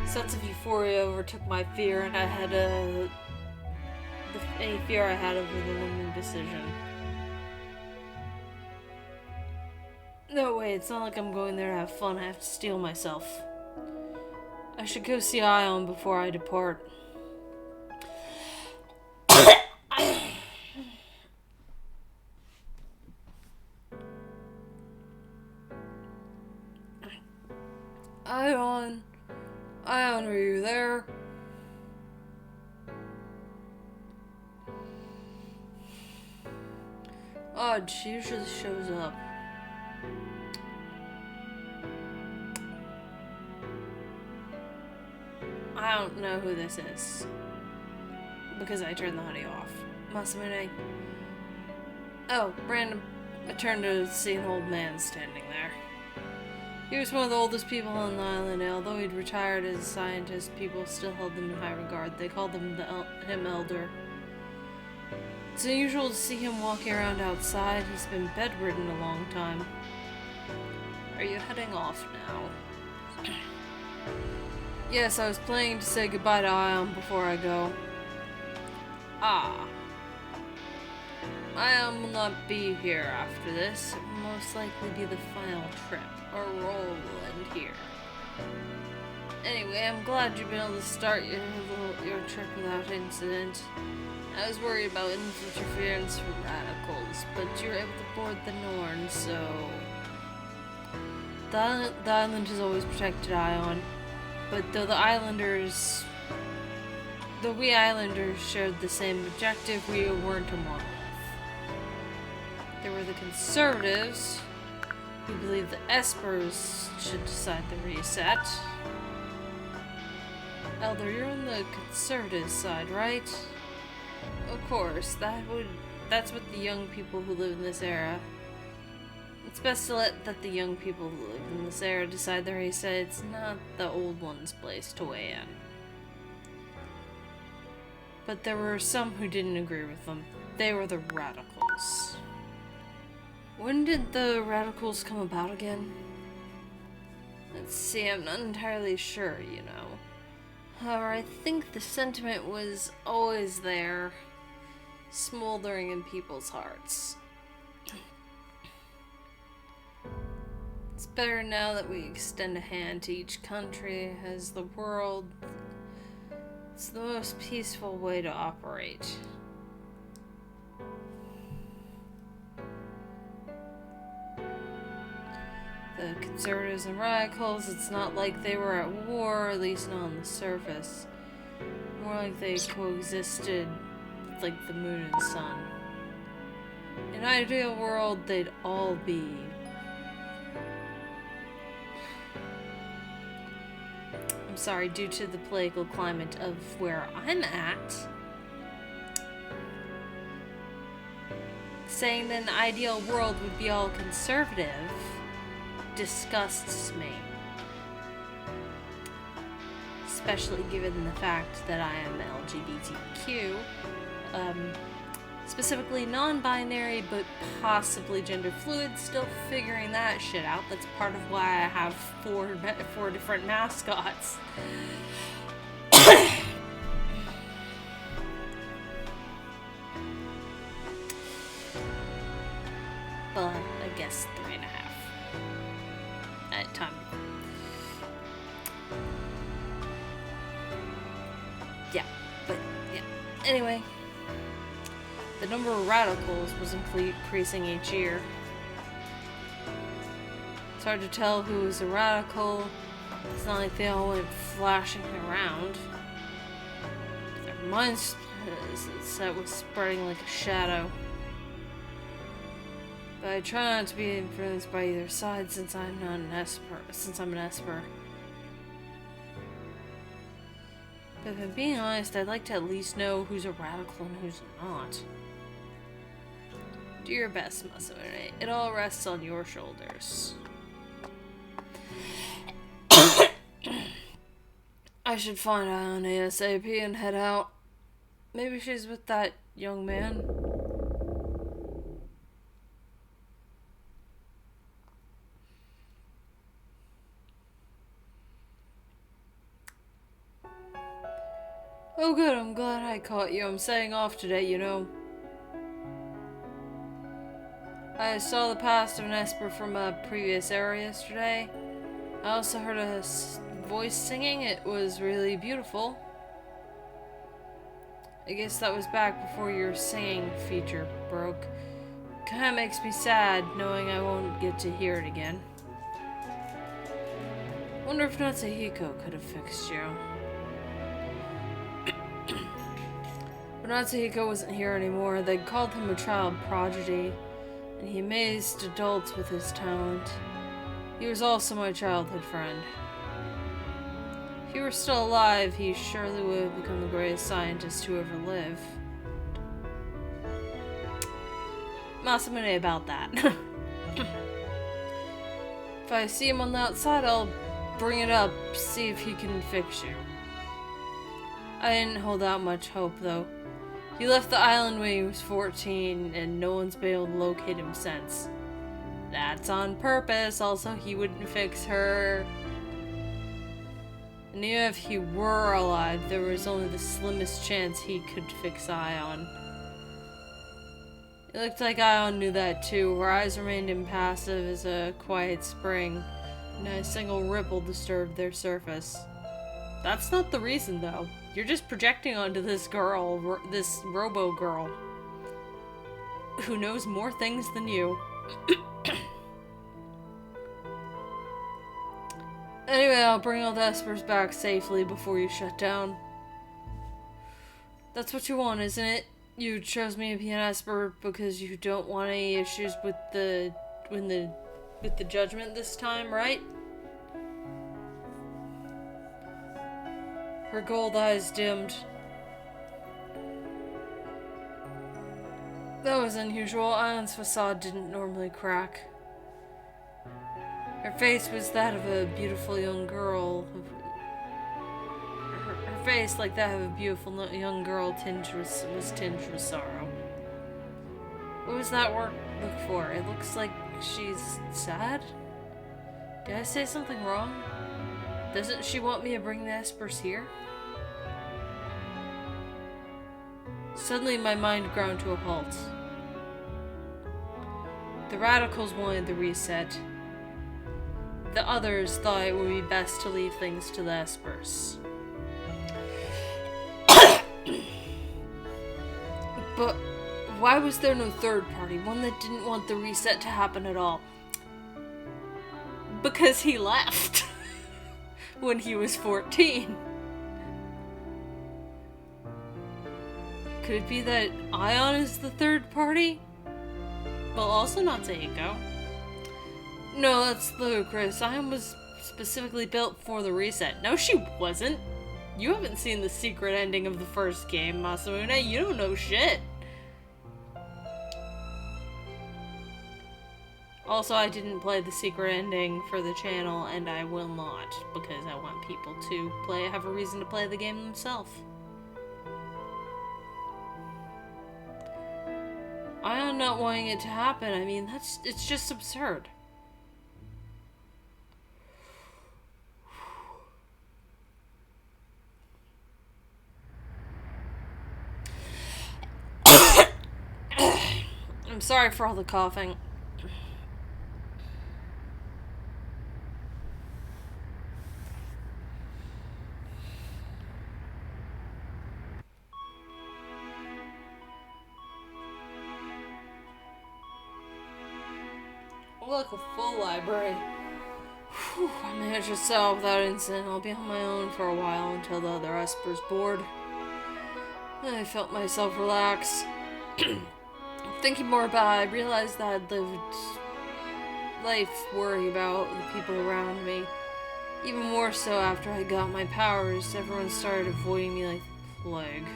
Sense of euphoria overtook my fear, and I had any fear I had over the looming decision. No way, it's not like I'm going there to have fun. I have to steel myself. I should go see Ion before I depart. Ion, are you there? Odd, she usually shows up. I don't know who this is. Because I turned the honey off. Masamune. Oh, random. I turned to see an old man standing there. He was one of the oldest people on the island, and although he'd retired as a scientist, people still held him in high regard. They called him Elder. It's unusual to see him walking around outside. He's been bedridden a long time. Are you heading off now? Yes, I was planning to say goodbye to Ion before I go. Ah. Ion will not be here after this. It will most likely be the final trip. Our role will end here. Anyway, I'm glad you've been able to start your trip without incident. I was worried about interference from radicals, but you were able to board the Norn, so... The island has always protected Ion. But though we islanders shared the same objective, we weren't a monolith. There were the conservatives, who believed the Espers should decide the reset. Elder, you're on the conservative side, right? Of course, that's what the young people who live in this era. It's best to let the young people who live in this era decide the reset. It's not the old ones' place to weigh in. But there were some who didn't agree with them. They were the radicals. When did the radicals come about again? Let's see, I'm not entirely sure, you know. However, I think the sentiment was always there, smoldering in people's hearts. It's better now that we extend a hand to each country, as the world... It's the most peaceful way to operate. The conservatives and radicals, it's not like they were at war, at least not on the surface. More like they coexisted like the moon and sun. In an ideal world, they'd all be... I'm sorry, due to the political climate of where I'm at, saying that an ideal world would be all conservative disgusts me. Especially given the fact that I am LGBTQ, specifically non-binary, but possibly gender fluid, still figuring that shit out. That's part of why I have four different mascots. Well, I guess 3.5 at time. Yeah, but yeah. Anyway, the number of radicals was increasing each year. It's hard to tell who was a radical. It's not like they all went flashing around. Their mindset was spreading like a shadow. But I try not to be influenced by either side since I'm not an Esper. But if I'm being honest, I'd like to at least know who's a radical and who's not. Do your best, Masamune. It all rests on your shoulders. I should find Ion ASAP and head out. Maybe she's with that young man. Oh good, I'm glad I caught you. I'm setting off today, you know. I saw the past of an Esper from a previous era yesterday. I also heard a voice singing. It was really beautiful. I guess that was back before your singing feature broke. Kinda makes me sad knowing I won't get to hear it again. Wonder if Natsuhiko could have fixed you. But Natsuhiko wasn't here anymore. They called him a child prodigy, and he amazed adults with his talent. He was also my childhood friend. If he were still alive, he surely would have become the greatest scientist to ever live. Masamune about that. If I see him on the outside, I'll bring it up, see if he can fix you. I didn't hold out much hope, though. He left the island when he was 14, and no one's been able to locate him since. That's on purpose. Also, he wouldn't fix her. And even if he were alive, there was only the slimmest chance he could fix Ion. It looked like Ion knew that too. Her eyes remained impassive as a quiet spring. Not a single ripple disturbed their surface. That's not the reason, though. You're just projecting onto this girl, this robo girl, who knows more things than you. Anyway, I'll bring all the espers back safely before you shut down. That's what you want, isn't it? You chose me to be an esper because you don't want any issues with the judgment this time, right? Her gold eyes dimmed. That was unusual. Ion's facade didn't normally crack. Her face was that of a beautiful young girl. Her face, like that of a beautiful young girl, was tinged with sorrow. What was that word look for? It looks like she's sad? Did I say something wrong? Doesn't she want me to bring the espers here? Suddenly my mind ground to a halt. The radicals wanted the reset. The others thought it would be best to leave things to the espers. But why was there no third party? One that didn't want the reset to happen at all? Because he left when he was 14. Could it be that Ion is the third party? Well, also not Seiko. No, that's ludicrous. Ion was specifically built for the reset. No, she wasn't. You haven't seen the secret ending of the first game, Masamune. You don't know shit. Also, I didn't play the secret ending for the channel, and I will not, because I want people to have a reason to play the game themselves. Ion not wanting it to happen, I mean, it's just absurd. I'm sorry for all the coughing. Look, a full library. Whew, I managed to sell without incident. I'll be on my own for a while until the other espers board. I felt myself relax. Thinking more about it, I realized that I'd lived life worrying about the people around me. Even more so after I got my powers, everyone started avoiding me like the plague.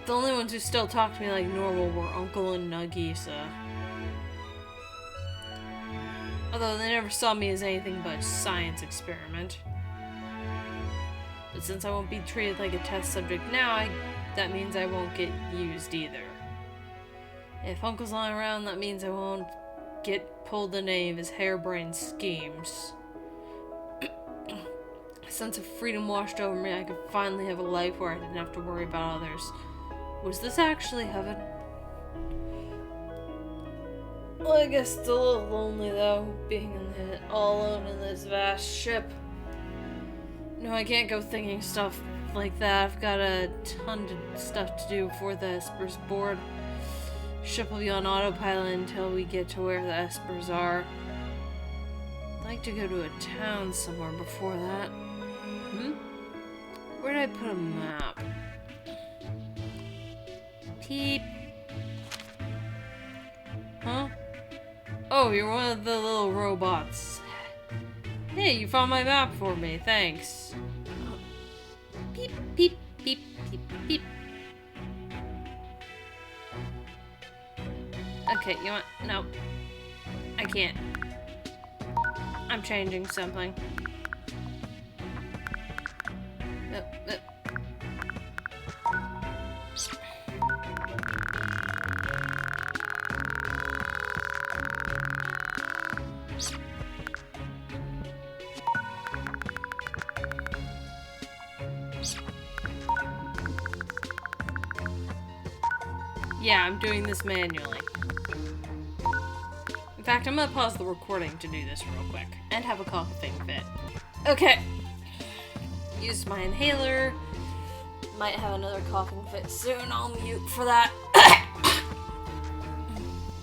The only ones who still talked to me like normal were Uncle and Nagisa. Although they never saw me as anything but a science experiment. But since I won't be treated like a test subject now, that means I won't get used either. If Uncle's not around, that means I won't get pulled into any of his harebrained schemes. A sense of freedom washed over me. I could finally have a life where I didn't have to worry about others. Was this actually heaven? Well, I guess it's a little lonely though, being all alone in this vast ship. No, I can't go thinking stuff like that. I've got a ton of stuff to do before the espers board. Ship will be on autopilot until we get to where the espers are. I'd like to go to a town somewhere before that. Where did I put a map? Peep. Huh? Oh, you're one of the little robots. Hey, you found my map for me. Thanks. Beep, beep, beep, beep, beep. Okay, you want... No. I can't. I'm changing something. Yeah, I'm doing this manually. In fact, I'm gonna pause the recording to do this real quick. And have a coughing fit. Okay. Use my inhaler. Might have another coughing fit soon. I'll mute for that.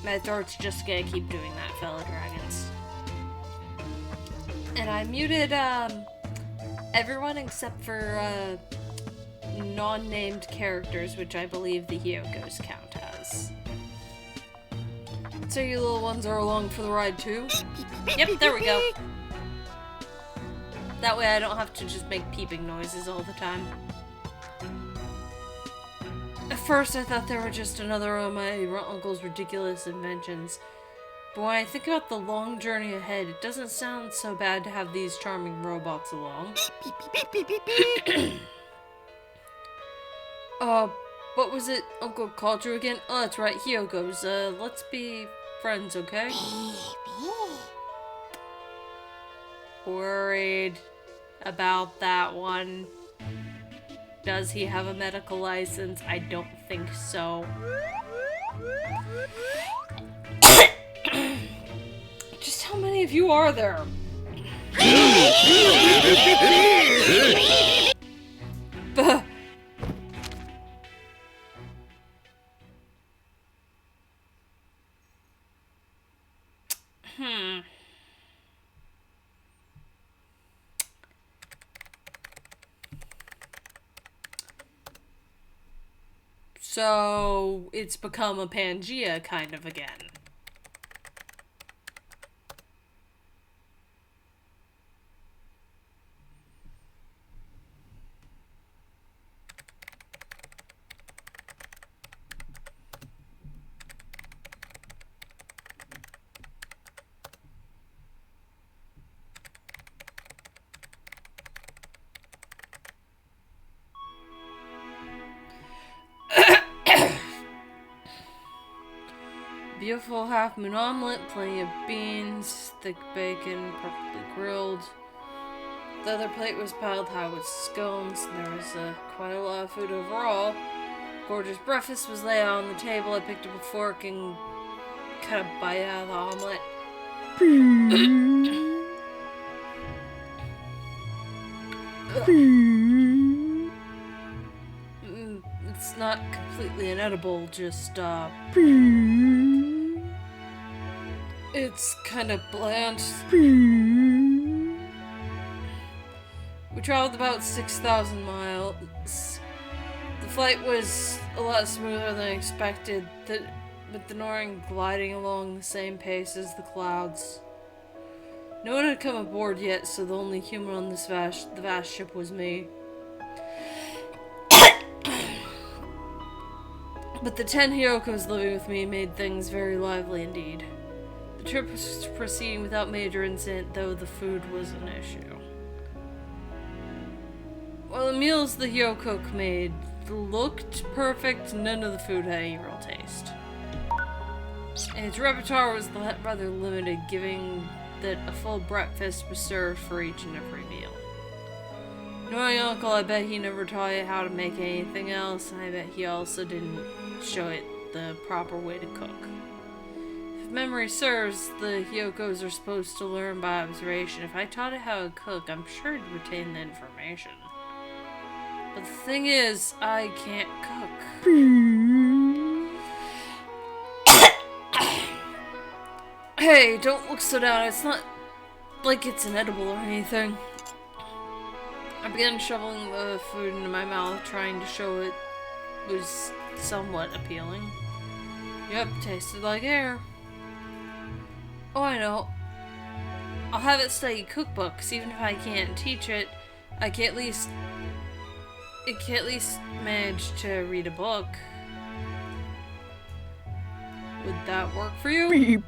My throat's just gonna keep doing that, fellow dragons. And I muted everyone except for non-named characters, which I believe the Hyokos count as. So you little ones are along for the ride too? Yep, there we go. That way I don't have to just make peeping noises all the time. At first I thought they were just another of my uncle's ridiculous inventions. But when I think about the long journey ahead, it doesn't sound so bad to have these charming robots along. What was it Uncle called you again? Oh, that's right, Hyokos. Let's be friends, okay? Worried about that one. Does he have a medical license? I don't think so. Just how many of you are there? So it's become a Pangea kind of again. Beautiful half-moon omelet, plenty of beans, thick bacon, perfectly grilled. The other plate was piled high with scones, and there was quite a lot of food overall. Gorgeous breakfast was laid out on the table. I picked up a fork and cut a bite out of the omelet. It's not completely inedible, just it's kind of bland. We traveled about 6,000 miles. The flight was a lot smoother than expected, with the Norn gliding along the same pace as the clouds. No one had come aboard yet, so the only human on this the vast ship was me. But the 10 Hyokos living with me made things very lively indeed. The trip was proceeding without major incident, though the food was an issue. While the meals the Hyokok made looked perfect, none of the food had any real taste. And its repertoire was rather limited, given that a full breakfast was served for each and every meal. Knowing Uncle, I bet he never taught it how to make anything else, and I bet he also didn't show it the proper way to cook. If memory serves, the Hyokos are supposed to learn by observation. If I taught it how to cook, I'm sure it'd retain the information. But the thing is, I can't cook. Hey, don't look so down. It's not like it's inedible or anything. I began shoveling the food into my mouth, trying to show it was somewhat appealing. Yep, tasted like air. Oh, I know. I'll have it study cookbooks, even if I can't teach it. It can at least manage to read a book. Would that work for you?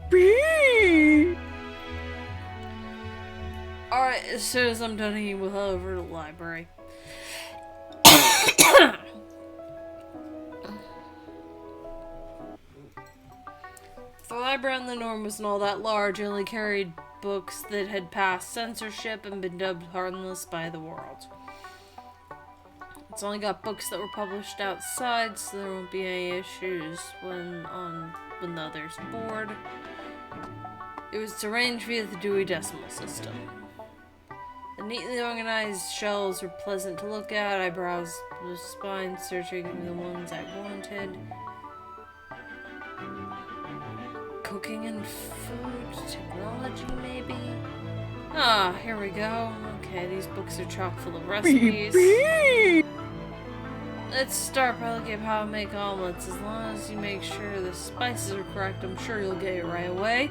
Alright, as soon as I'm done eating, we'll head over to the library. The library on the Norn wasn't all that large. It only carried books that had passed censorship and been dubbed harmless by the world. It's only got books that were published outside, so there won't be any issues when the others board. It was arranged via the Dewey Decimal System. The neatly organized shelves were pleasant to look at. I browsed the spine, searching the ones I wanted. Cooking and food technology, maybe? Ah, here we go. Okay, these books are chock full of recipes. Let's start by looking at how to make omelets. As long as you make sure the spices are correct, I'm sure you'll get it right away.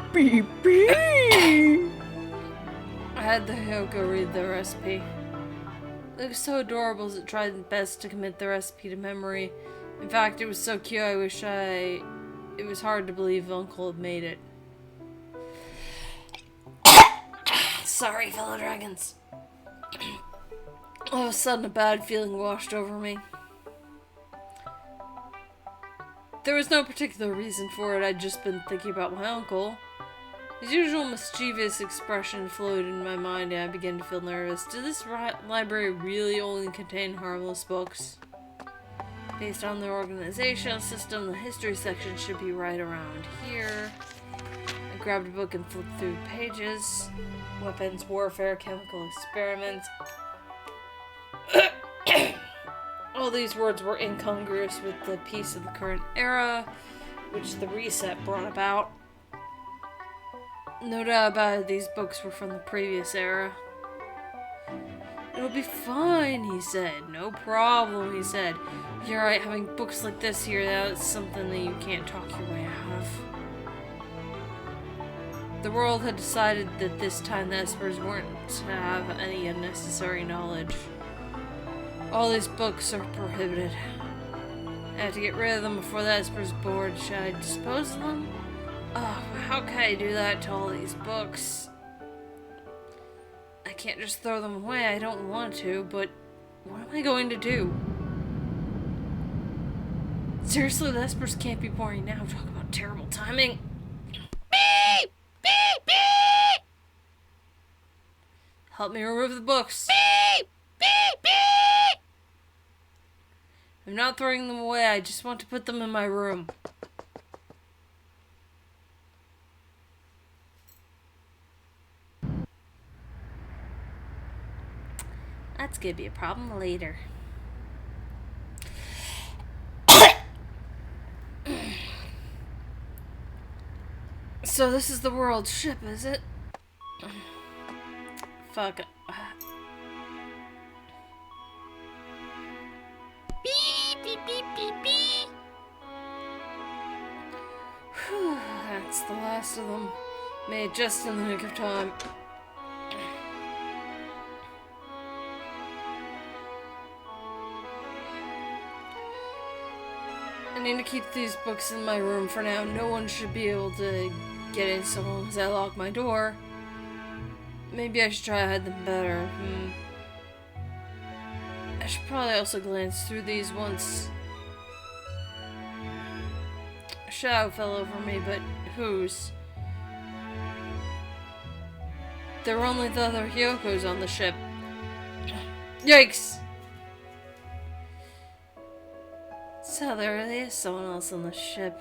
I had the Hyoko read the recipe. It was so adorable as it tried best to commit the recipe to memory. In fact, it was so cute I wish it was hard to believe Uncle had made it. Sorry, fellow dragons. All of a sudden, a bad feeling washed over me. There was no particular reason for it, I'd just been thinking about my uncle. His usual mischievous expression floated in my mind and I began to feel nervous. Did this library really only contain harmless books? Based on their organizational system, the history section should be right around here. I grabbed a book and flipped through pages. Weapons, warfare, chemical experiments. All these words were incongruous with the piece of the current era, which the reset brought about. No doubt about it, these books were from the previous era. It'll be fine, he said. No problem, he said. You're right, having books like this here, that's something that you can't talk your way out of. The world had decided that this time the Espers weren't to have any unnecessary knowledge. All these books are prohibited. I have to get rid of them before the Esper's board. Should I dispose of them? Oh, how can I do that to all these books? I can't just throw them away. I don't want to, but what am I going to do? Seriously, the Espers can't be boring now. Talk about terrible timing. Beep! Beep! Beep! Help me remove the books. Beep! Beep! Beep! I'm not throwing them away. I just want to put them in my room. That's gonna be a problem later. So this is the world's ship, is it? Fuck. Beep, beep, beep, beep, beep. Whew, that's the last of them. Made just in the nick of time. I need to keep these books in my room for now. No one should be able to get in so long as I lock my door. Maybe I should try to hide them better. I should probably also glance through these once. A shadow fell over me, but whose? There were only the other Hyokos on the ship. Yikes! So there really is someone else on the ship.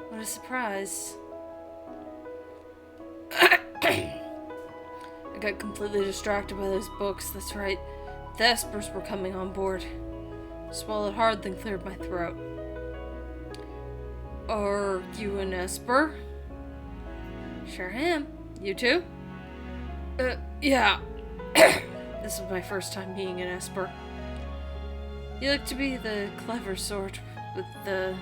What a surprise. I got completely distracted by those books, that's right. The Espers were coming on board. Swallowed hard, then cleared my throat. Are you an Esper? Sure am. You too? Yeah. This was my first time being an Esper. You look to be the clever sort, with the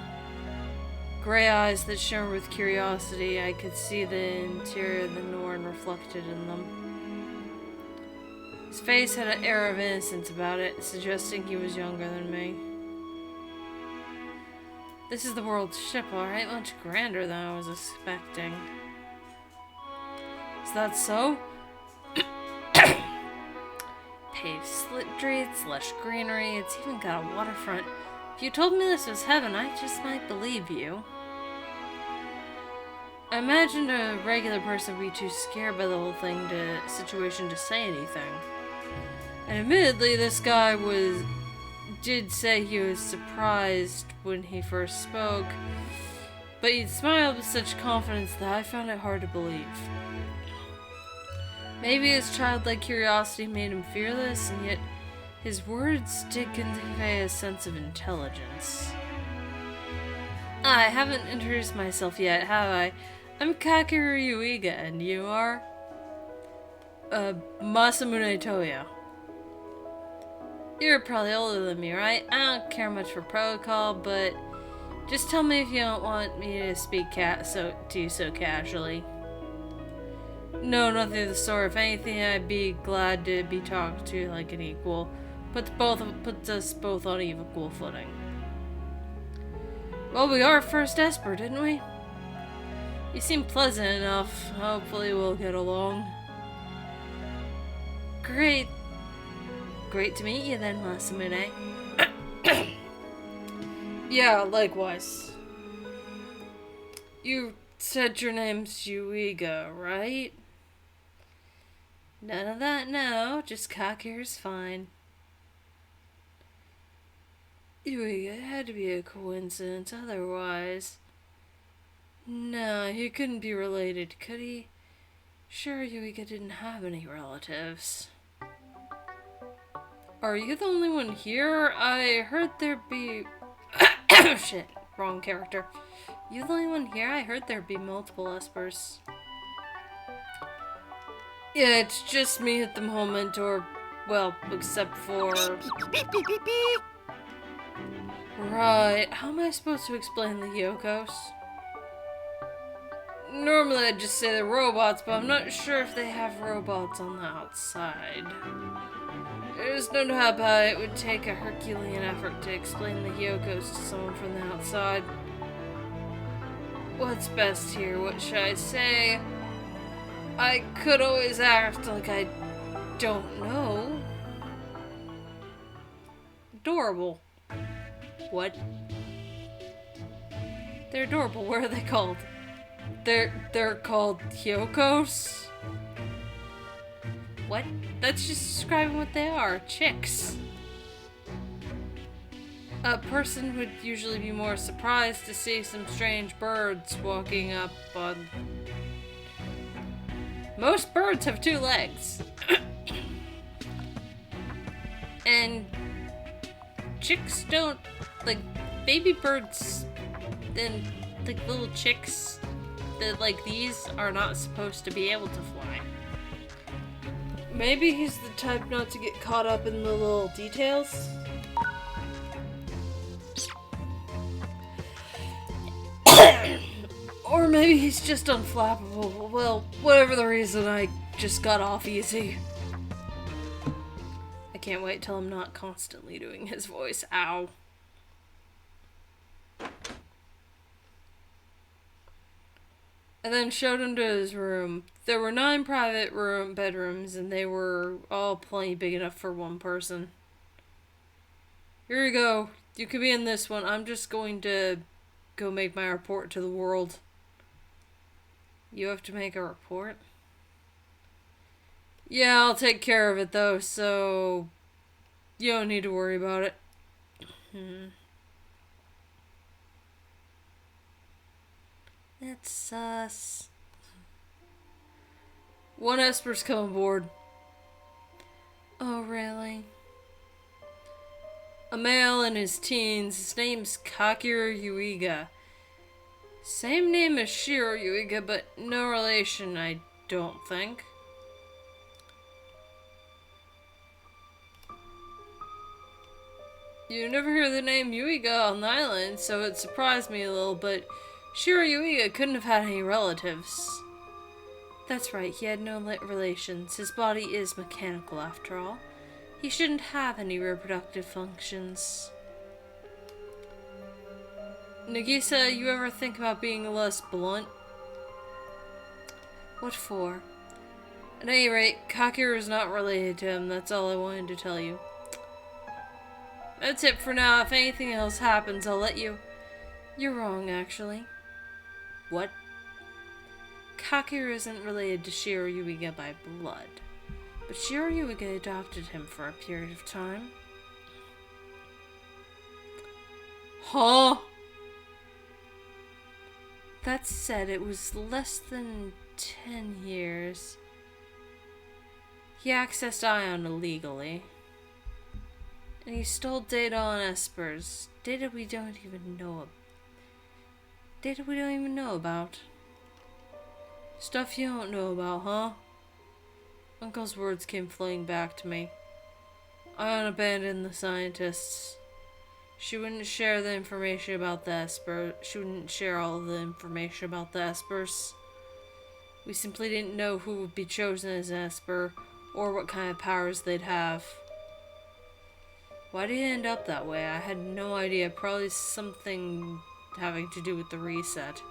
gray eyes that shone with curiosity. I could see the interior of the Norn reflected in them. His face had an air of innocence about it, suggesting he was younger than me. This is the world's ship, alright? Much grander than I was expecting. Is that so? Paved streets, lush greenery, it's even got a waterfront. If you told me this was heaven, I just might believe you. I imagined a regular person would be too scared by the whole situation to say anything. And admittedly, this guy did say he was surprised when he first spoke, but he smiled with such confidence that I found it hard to believe. Maybe his childlike curiosity made him fearless, and yet his words did convey a sense of intelligence. I haven't introduced myself yet, have I? I'm Kakeru Yuiga, and you are? Masamune Toya. You're probably older than me, right? I don't care much for protocol, but just tell me if you don't want me to speak to you so casually. No, nothing of the sort. If anything, I'd be glad to be talked to like an equal. Puts us both on equal footing. Well, we are first Esper, didn't we? You seem pleasant enough. Hopefully we'll get along. Great. Great to meet you then, Masamune. Yeah, likewise. You said your name's Yuiga, right? None of that, no. Just Kakeru's fine. Yuiga, it had to be a coincidence, otherwise... No, he couldn't be related, could he? Sure, Yuiga didn't have any relatives. Are you the only one here? I heard there'd be... Shit, wrong character. You the only one here? I heard there'd be multiple Espers. Yeah, it's just me at the moment, or... well, except for... Right, how am I supposed to explain the Yokos? Normally I'd just say they're robots, but I'm not sure if they have robots on the outside. There's no doubt about it. It would take a Herculean effort to explain the Hyokos to someone from the outside. What's best here? What should I say? I could always act like I don't know. Adorable. What? They're adorable. What are they called? They're called Hyokos? What? That's just describing what they are. Chicks. A person would usually be more surprised to see some strange birds walking up on... Most birds have 2 legs. And chicks don't... like, baby birds and, like, little chicks that, like, these are not supposed to be able to fly. Maybe he's the type not to get caught up in the little details. Or maybe he's just unflappable. Well, whatever the reason, I just got off easy. I can't wait till I'm not constantly doing his voice. Ow. And then showed him to his room. There were 9 private bedrooms, and they were all plenty big enough for one person. Here you go. You could be in this one. I'm just going to go make my report to the world. You have to make a report? Yeah, I'll take care of it, though, so you don't need to worry about it. That's sus. 1 Esper's come aboard. Oh, really? A male in his teens. His name's Kakeru Yuiga. Same name as Shiro Yuiga, but no relation, I don't think. You never hear the name Yuiga on the island, so it surprised me a little, but Shiro Yuiga couldn't have had any relatives. That's right, he had no relations. His body is mechanical, after all. He shouldn't have any reproductive functions. Nagisa, you ever think about being less blunt? What for? At any rate, Kakeru is not related to him. That's all I wanted to tell you. That's it for now. If anything else happens, I'll let you... You're wrong, actually. What? Kakeru isn't related to Shiro Yuiga by blood. But Shiro Yuiga adopted him for a period of time. Huh? That said, it was less than 10 years. He accessed Ion illegally. And he stole data on Espers. Data we don't even know about. Stuff you don't know about, huh? Uncle's words came flowing back to me. I abandoned the scientists. She wouldn't share the information about the Esper. She wouldn't share all the information about the Espers. We simply didn't know who would be chosen as an Esper, or what kind of powers they'd have. Why did it end up that way? I had no idea. Probably something having to do with the reset.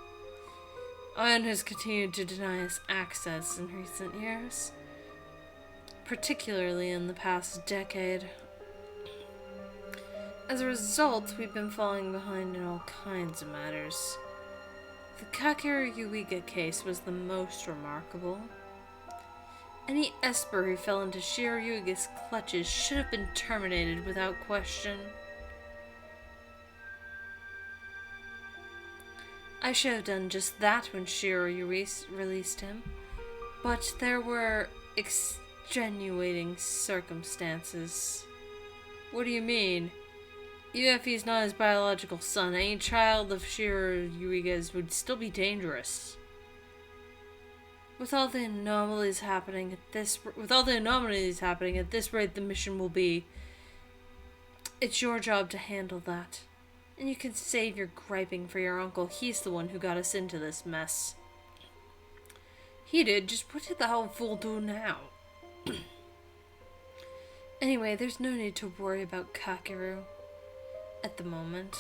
Ion has continued to deny us access in recent years, particularly in the past decade. As a result, we've been falling behind in all kinds of matters. The Kakeru Yuiga case was the most remarkable. Any Esper who fell into Shiro Yuiga's clutches should have been terminated without question. I should have done just that when Shiro released him, but there were extenuating circumstances. What do you mean? Even if he's not his biological son, any child of Shiro Yuiga's would still be dangerous. With all the anomalies happening at this rate, the mission will be. It's your job to handle that. And you can save your griping for your uncle. He's the one who got us into this mess. He did. Just what did the hell fool do now? Anyway, there's no need to worry about Kakeru at the moment.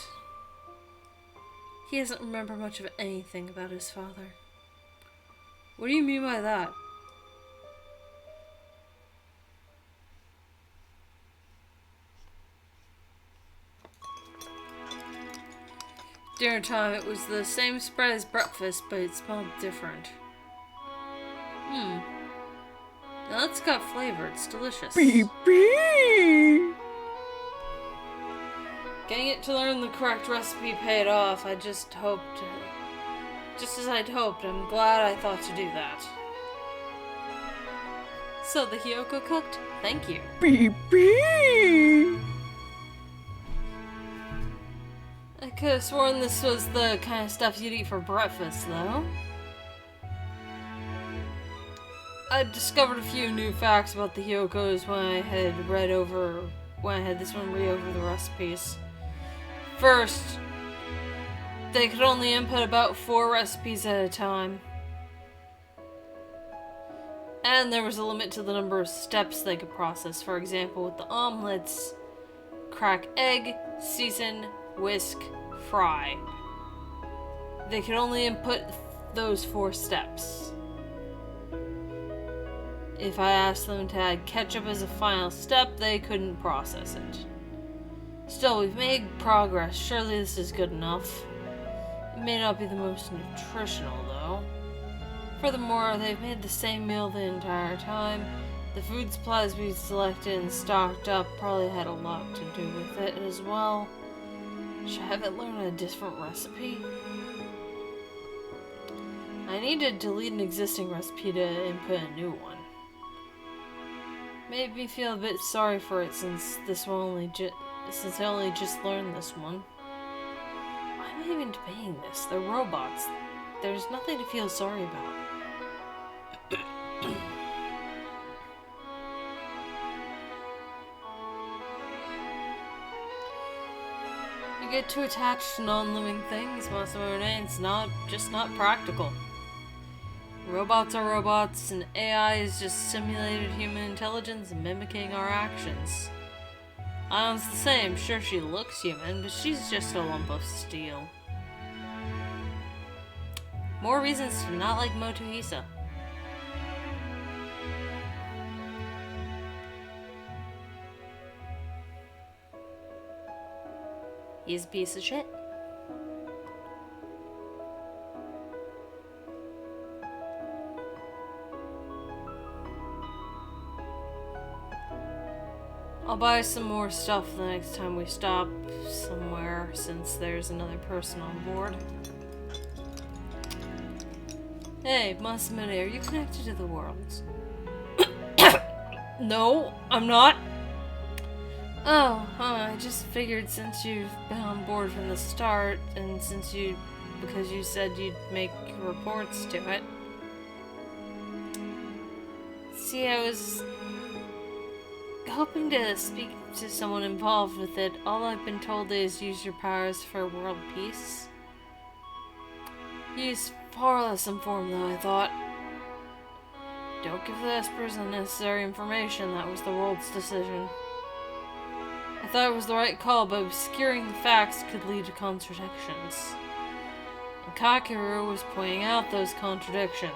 He doesn't remember much of anything about his father. What do you mean by that? Dinner time, it was the same spread as breakfast, but it smelled different. Now that's got flavor, it's delicious. Getting it to learn the correct recipe paid off. I just hoped... Just as I'd hoped, I'm glad I thought to do that. So, the Hiyoko cooked? Thank you. I could have sworn this was the kind of stuff you'd eat for breakfast, though. I discovered a few new facts about the Hiyokos when I had this one read over the recipes. First, they could only input about 4 recipes at a time. And there was a limit to the number of steps they could process. For example, with the omelets, crack egg, season, whisk, fry. They could only input those 4 steps. If I asked them to add ketchup as a final step, they couldn't process it. Still, we've made progress. Surely this is good enough. It may not be the most nutritional, though. Furthermore, they've made the same meal the entire time. The food supplies we selected and stocked up probably had a lot to do with it as well. Should I have it learn a different recipe? I need to delete an existing recipe to input a new one. Made me feel a bit sorry for it since I only just learned this one. Why am I even debating this? They're robots. There's nothing to feel sorry about. You get too attached to non-living things, Masamune. It's just not practical. Robots are robots, and AI is just simulated human intelligence mimicking our actions. Ion's the same. Sure, she looks human, but she's just a lump of steel. More reasons to not like Motohisa. He's a piece of shit. I'll buy some more stuff the next time we stop somewhere, since there's another person on board. Hey, Masamune, are you connected to the worlds? No, I'm not. Oh, I just figured since you've been on board from the start, and because you said you'd make reports to it. See, I was hoping to speak to someone involved with it. All I've been told is use your powers for world peace. He's far less informed than I thought. Don't give the Espers unnecessary information. That was the world's decision. I thought it was the right call, but obscuring the facts could lead to contradictions. And Kakeru was pointing out those contradictions.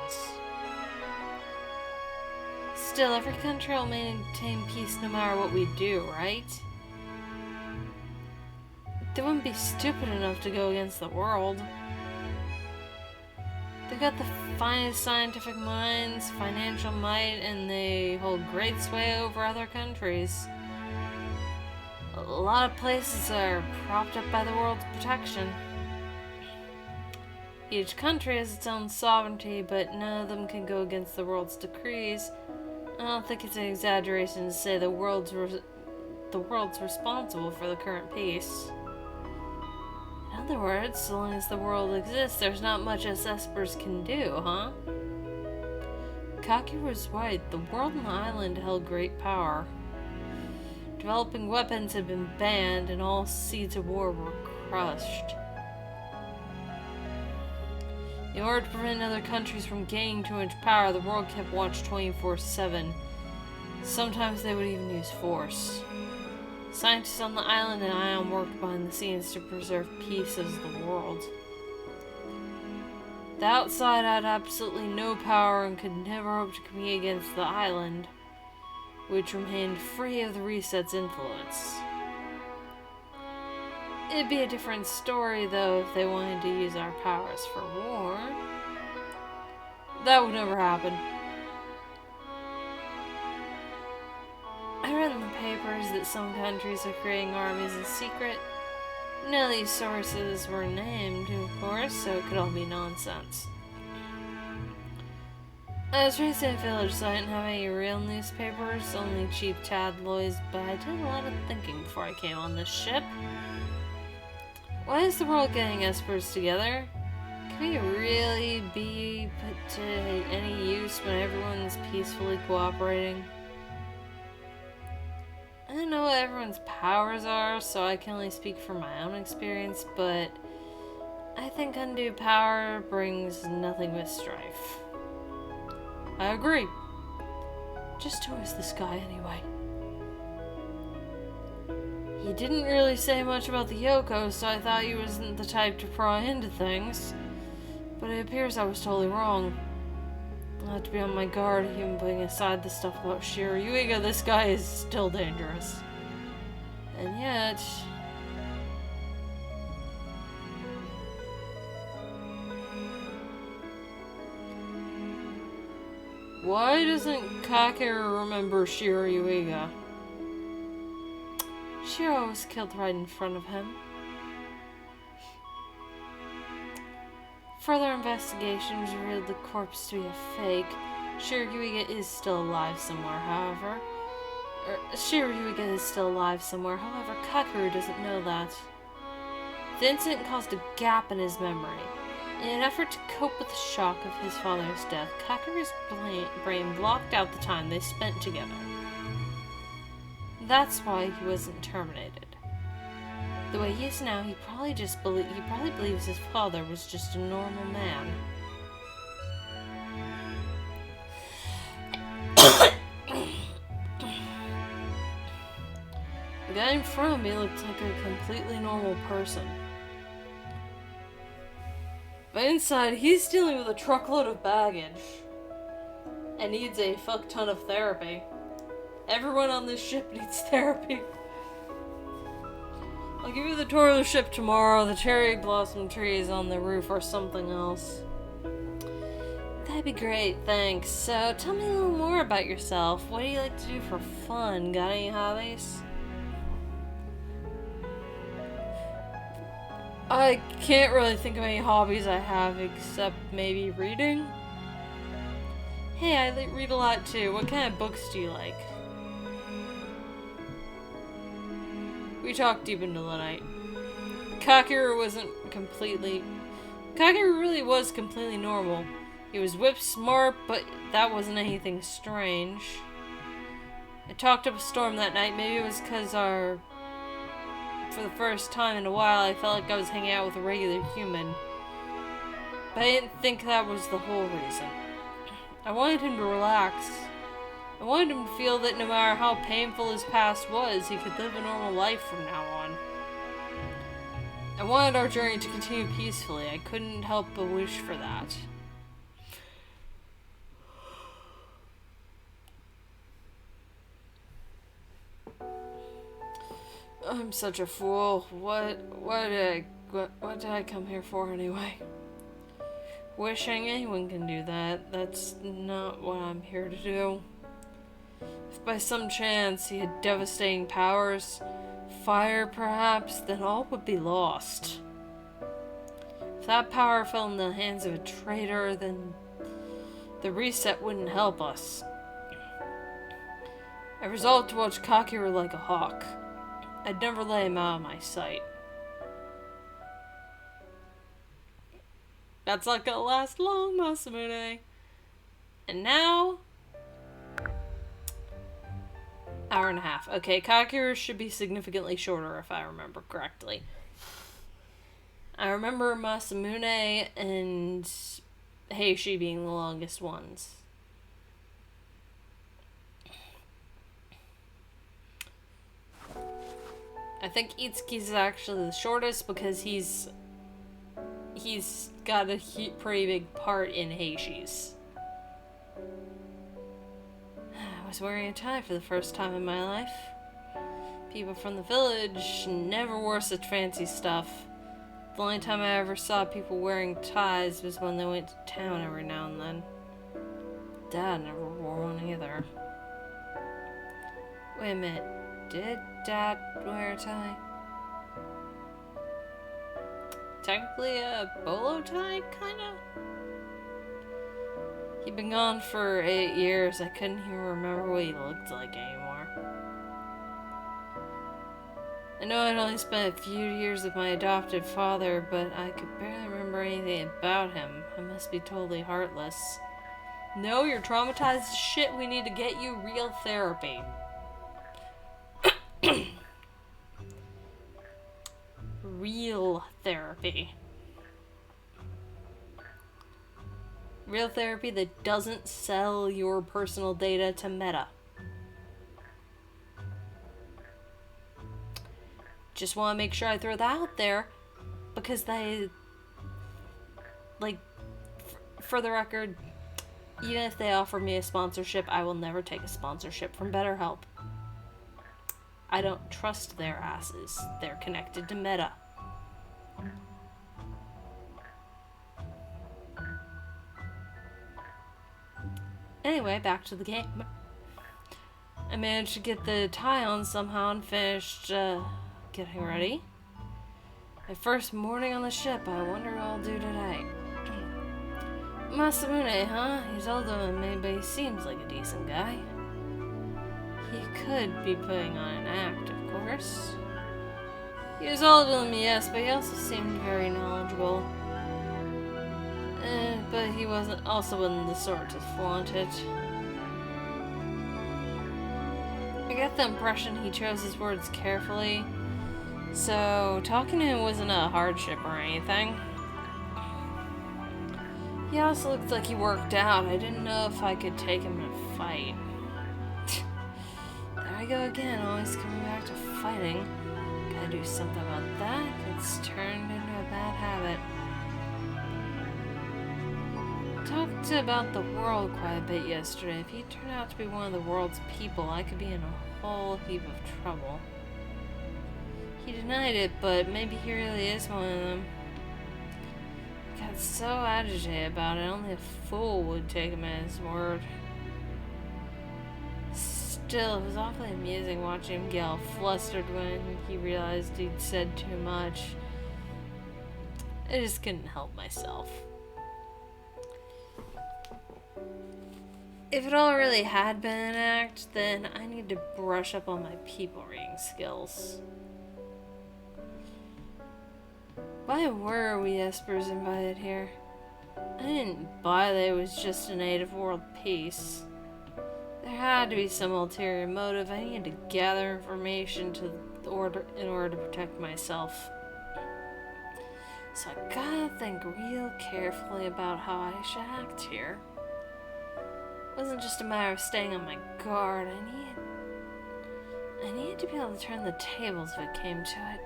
Still, every country will maintain peace no matter what we do, right? They wouldn't be stupid enough to go against the world. They've got the finest scientific minds, financial might, and they hold great sway over other countries. A lot of places are propped up by the world's protection. Each country has its own sovereignty, but none of them can go against the world's decrees. I don't think it's an exaggeration to say the world's responsible for the current peace. In other words, so long as the world exists, there's not much us Espers can do, huh? Kakeru was right. The world and the island held great power. Developing weapons had been banned, and all seeds of war were crushed. In order to prevent other countries from gaining too much power, the world kept watch 24/7. Sometimes they would even use force. Scientists on the island and Ion worked behind the scenes to preserve peace as the world. The outside had absolutely no power and could never hope to compete against the island, which remained free of the Reset's influence. It'd be a different story, though, if they wanted to use our powers for war. That would never happen. I read in the papers that some countries are creating armies in secret. None of these sources were named, of course, so it could all be nonsense. I was raised in a village, so I didn't have any real newspapers, only cheap tabloids, but I did a lot of thinking before I came on this ship. Why is the world getting Espers together? Can we really be put to any use when everyone's peacefully cooperating? I don't know what everyone's powers are, so I can only speak from my own experience, but I think undue power brings nothing but strife. I agree. Just who is this guy anyway? He didn't really say much about the Yoko, so I thought he wasn't the type to pry into things. But it appears I was totally wrong. I'll have to be on my guard, even putting aside the stuff about Shiryuiga. This guy is still dangerous. And yet... why doesn't Kakeru remember Shiryuiga? Shiro was killed right in front of him. Further investigations revealed the corpse to be a fake. Shiryuiga is still alive somewhere, however. However, Kakeru doesn't know that. The incident caused a gap in his memory. In an effort to cope with the shock of his father's death, Kakeru's brain blocked out the time they spent together. That's why he wasn't terminated. The way he is now, he probably believes his father was just a normal man. The guy in front of me looked like a completely normal person. But inside, he's dealing with a truckload of baggage. And needs a fuck ton of therapy. Everyone on this ship needs therapy. I'll give you the tour of the ship tomorrow. The cherry blossom trees on the roof or something else. That'd be great, thanks. So, tell me a little more about yourself. What do you like to do for fun? Got any hobbies? I can't really think of any hobbies I have except maybe reading. Hey, I read a lot too. What kind of books do you like? We talked deep into the night. Kakeru really was completely normal. He was whip smart, but that wasn't anything strange. I talked up a storm that night. Maybe it was because for the first time in a while, I felt like I was hanging out with a regular human. But I didn't think that was the whole reason. I wanted him to relax. I wanted him to feel that no matter how painful his past was, he could live a normal life from now on. I wanted our journey to continue peacefully. I couldn't help but wish for that. I'm such a fool. What did I come here for anyway? Wishing anyone can do that. That's not what I'm here to do. If by some chance he had devastating powers, fire perhaps, then all would be lost. If that power fell in the hands of a traitor, then the reset wouldn't help us. I resolved to watch Kakeru like a hawk. I'd never let him out of my sight. That's not gonna last long, Masamune. And now... hour and a half. Okay, Kakeru should be significantly shorter if I remember correctly. I remember Masamune and Heishi being the longest ones. I think Itsuki's actually the shortest because he's got a pretty big part in Heishi's. I was wearing a tie for the first time in my life. People from the village never wore such fancy stuff. The only time I ever saw people wearing ties was when they went to town every now and then. Dad never wore one either. Wait a minute. Did Dad wear a tie? Technically a bolo tie, kinda? He'd been gone for 8 years. I couldn't even remember what he looked like anymore. I know I'd only spent a few years with my adopted father, but I could barely remember anything about him. I must be totally heartless. No, you're traumatized as shit. We need to get you real therapy. Real therapy. Real therapy that doesn't sell your personal data to Meta. Just want to make sure I throw that out there because they, like, for the record, even if they offer me a sponsorship, I will never take a sponsorship from BetterHelp. I don't trust their asses. They're connected to Meta. Anyway, back to the game. I managed to get the tie on somehow and finished getting ready. My first morning on the ship. I wonder what I'll do tonight. Masamune, huh? He's older than me, but he seems like a decent guy. He could be putting on an act, of course. He was older than me, yes, but he also seemed very knowledgeable. But he wasn't the sort to flaunt it. I get the impression he chose his words carefully, so talking to him wasn't a hardship or anything. He also looked like he worked out. I didn't know if I could take him in a fight. There I go again, always coming back to fighting. Gotta do something about that. It's turned into a bad habit. Talked about the world quite a bit yesterday. If he turned out to be one of the world's people, I could be in a whole heap of trouble. He denied it, but maybe he really is one of them. He got so agitated about it, only a fool would take him at his word. Still, it was awfully amusing watching him get all flustered when he realized he'd said too much. I just couldn't help myself. If it all really had been an act, then I need to brush up on my people reading skills. Why were we Espers invited here? I didn't buy that it was just a native world piece. There had to be some ulterior motive. I needed to gather information in order to protect myself. So I gotta think real carefully about how I should act here. It wasn't just a matter of staying on my guard. I needed to be able to turn the tables if it came to it.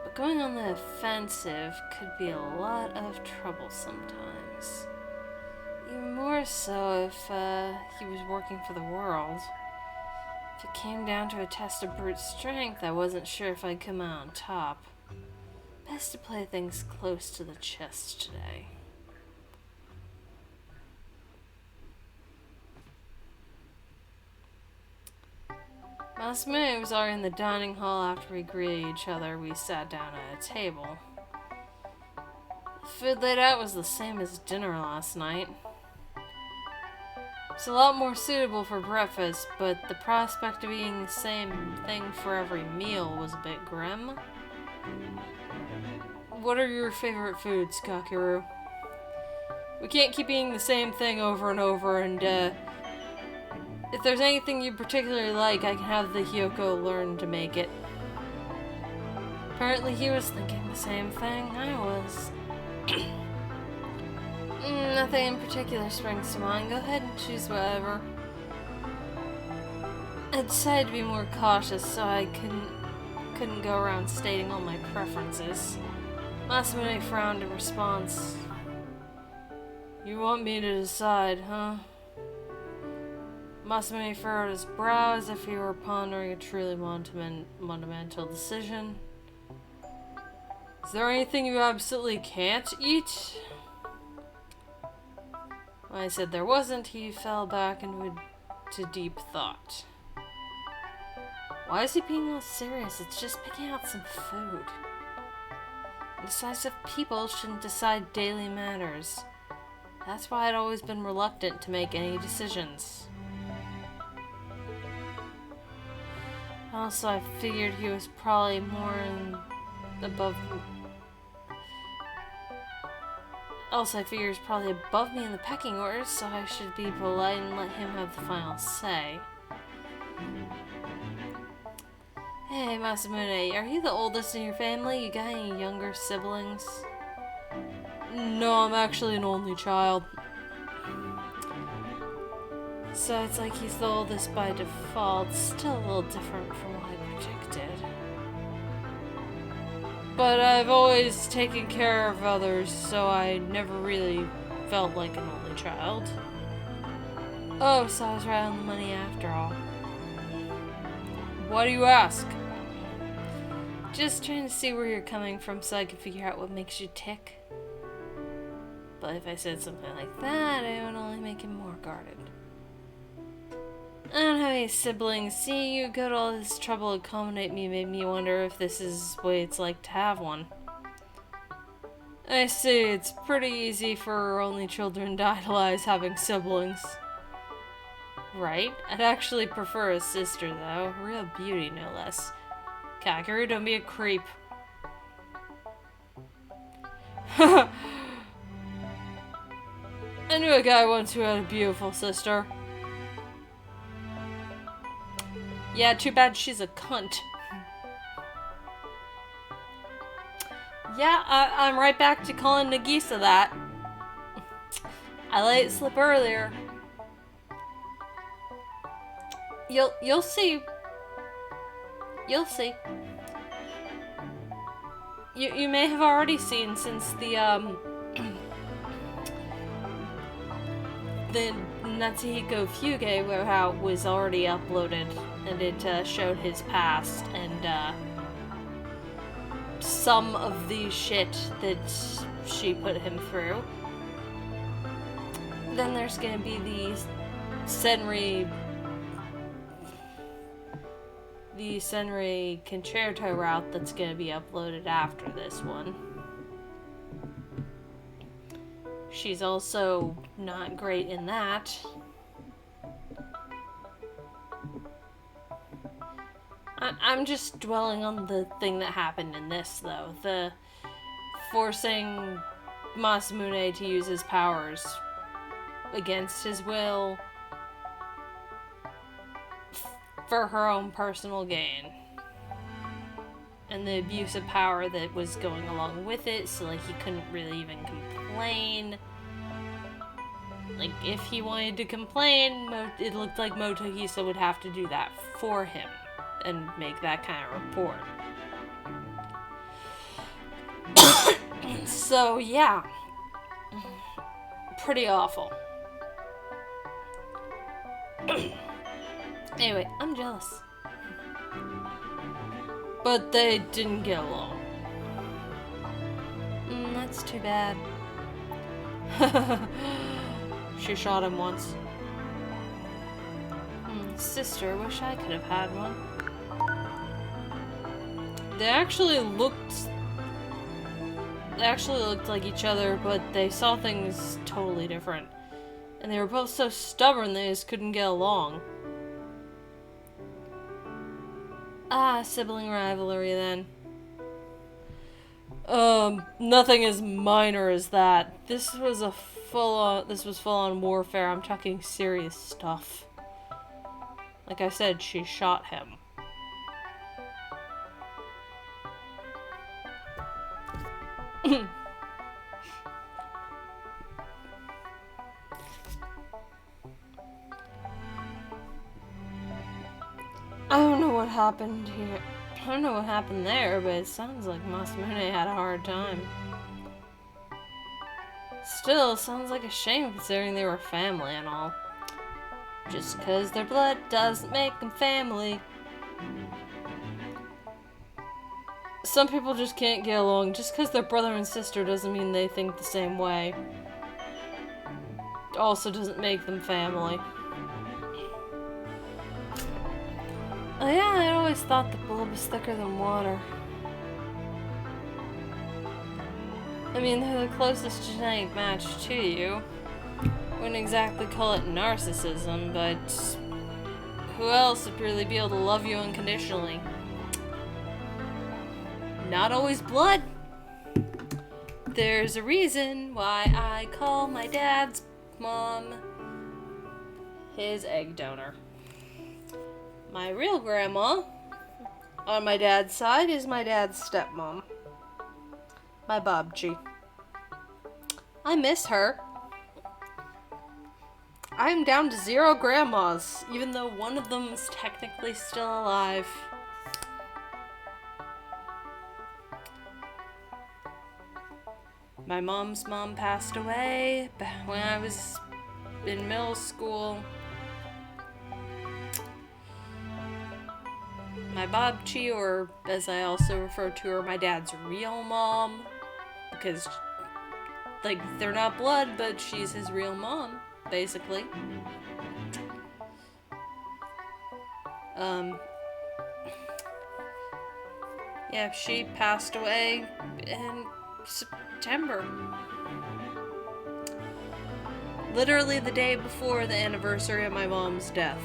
But going on the offensive could be a lot of trouble sometimes. Even more so if he was working for the world. If it came down to a test of brute strength, I wasn't sure if I'd come out on top. Best to play things close to the chest today. Masamune was already in the dining hall. After we greeted each other, we sat down at a table. The food laid out was the same as dinner last night. It's a lot more suitable for breakfast, but the prospect of eating the same thing for every meal was a bit grim. What are your favorite foods, Kakeru? We can't keep eating the same thing over and over, and if there's anything you particularly like, I can have the Hyoko learn to make it. Apparently he was thinking the same thing I was. Nothing in particular springs to mind. Go ahead and choose whatever. I decided to be more cautious, so I couldn't go around stating all my preferences. Masamune frowned in response. You want me to decide, huh? Masamune furrowed his brow as if he were pondering a truly monumental decision. Is there anything you absolutely can't eat? When I said there wasn't, he fell back into deep thought. Why is he being all serious? It's just picking out some food. Decisive people shouldn't decide daily matters. That's why I'd always been reluctant to make any decisions. Also, I figured he was probably more above me in the pecking order, so I should be polite and let him have the final say. Hey, Masamune, are you the oldest in your family? You got any younger siblings? No, I'm actually an only child. So it's like he's the oldest by default. Still a little different from what I predicted. But I've always taken care of others, so I never really felt like an only child. Oh, so I was right on the money after all. Why do you ask? Just trying to see where you're coming from so I can figure out what makes you tick. But if I said something like that, it would only make him more guarded. I don't have any siblings. Seeing you go to all this trouble to accommodate me made me wonder if this is what it's like to have one. I see, it's pretty easy for only children to idolize having siblings. Right? I'd actually prefer a sister, though. Real beauty, no less. Kakeru, don't be a creep. I knew a guy once who had a beautiful sister. Yeah, too bad she's a cunt. Yeah, I'm right back to calling Nagisa that. I let it slip earlier. You'll see. You'll see. You may have already seen since the Natsuhiko Fuge, where how it was already uploaded, and it showed his past and some of the shit that she put him through. Then there's gonna be the Senri Concerto route that's gonna be uploaded after this one. She's also not great in that. I'm just dwelling on the thing that happened in this, though. The forcing Masamune to use his powers against his will for her own personal gain. And the abuse of power that was going along with it, so like he couldn't really even complain. Like if he wanted to complain, it looked like Motohisa would have to do that for him and make that kind of report. So yeah, pretty awful. Anyway, I'm jealous. But they didn't get along. That's too bad. She shot him once. Sister, wish I could have had one. They actually looked like each other, but they saw things totally different. And they were both so stubborn they just couldn't get along. Sibling rivalry then. Nothing as minor as that. This was full-on warfare. I'm talking serious stuff. Like I said, she shot him. I don't know what happened here. I don't know what happened there, but it sounds like Masamune had a hard time. Still, sounds like a shame considering they were family and all. Just because their blood doesn't make them family. Some people just can't get along. Just because they're brother and sister doesn't mean they think the same way. Also doesn't make them family. Oh yeah, I always thought the blood was thicker than water. I mean, they're the closest genetic match to you. Wouldn't exactly call it narcissism, but who else would really be able to love you unconditionally? Not always blood. There's a reason why I call my dad's mom his egg donor. My real grandma, on my dad's side, is my dad's stepmom. My Babji. I miss her. I'm down to 0 grandmas, even though one of them is technically still alive. My mom's mom passed away when I was in middle school. My Babchi, or as I also refer to her, my dad's real mom, because, like, they're not blood, but she's his real mom, basically. Yeah, she passed away in September. Literally the day before the anniversary of my mom's death.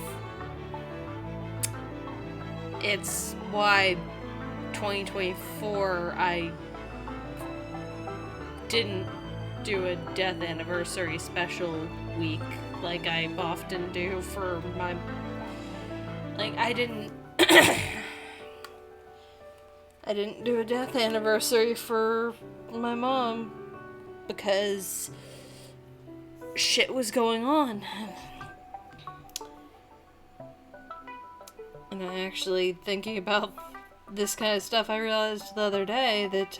It's why 2024 I didn't do a death anniversary special week like I often do for my... Like, I didn't do a death anniversary for my mom because shit was going on. And I actually, thinking about this kind of stuff, I realized the other day that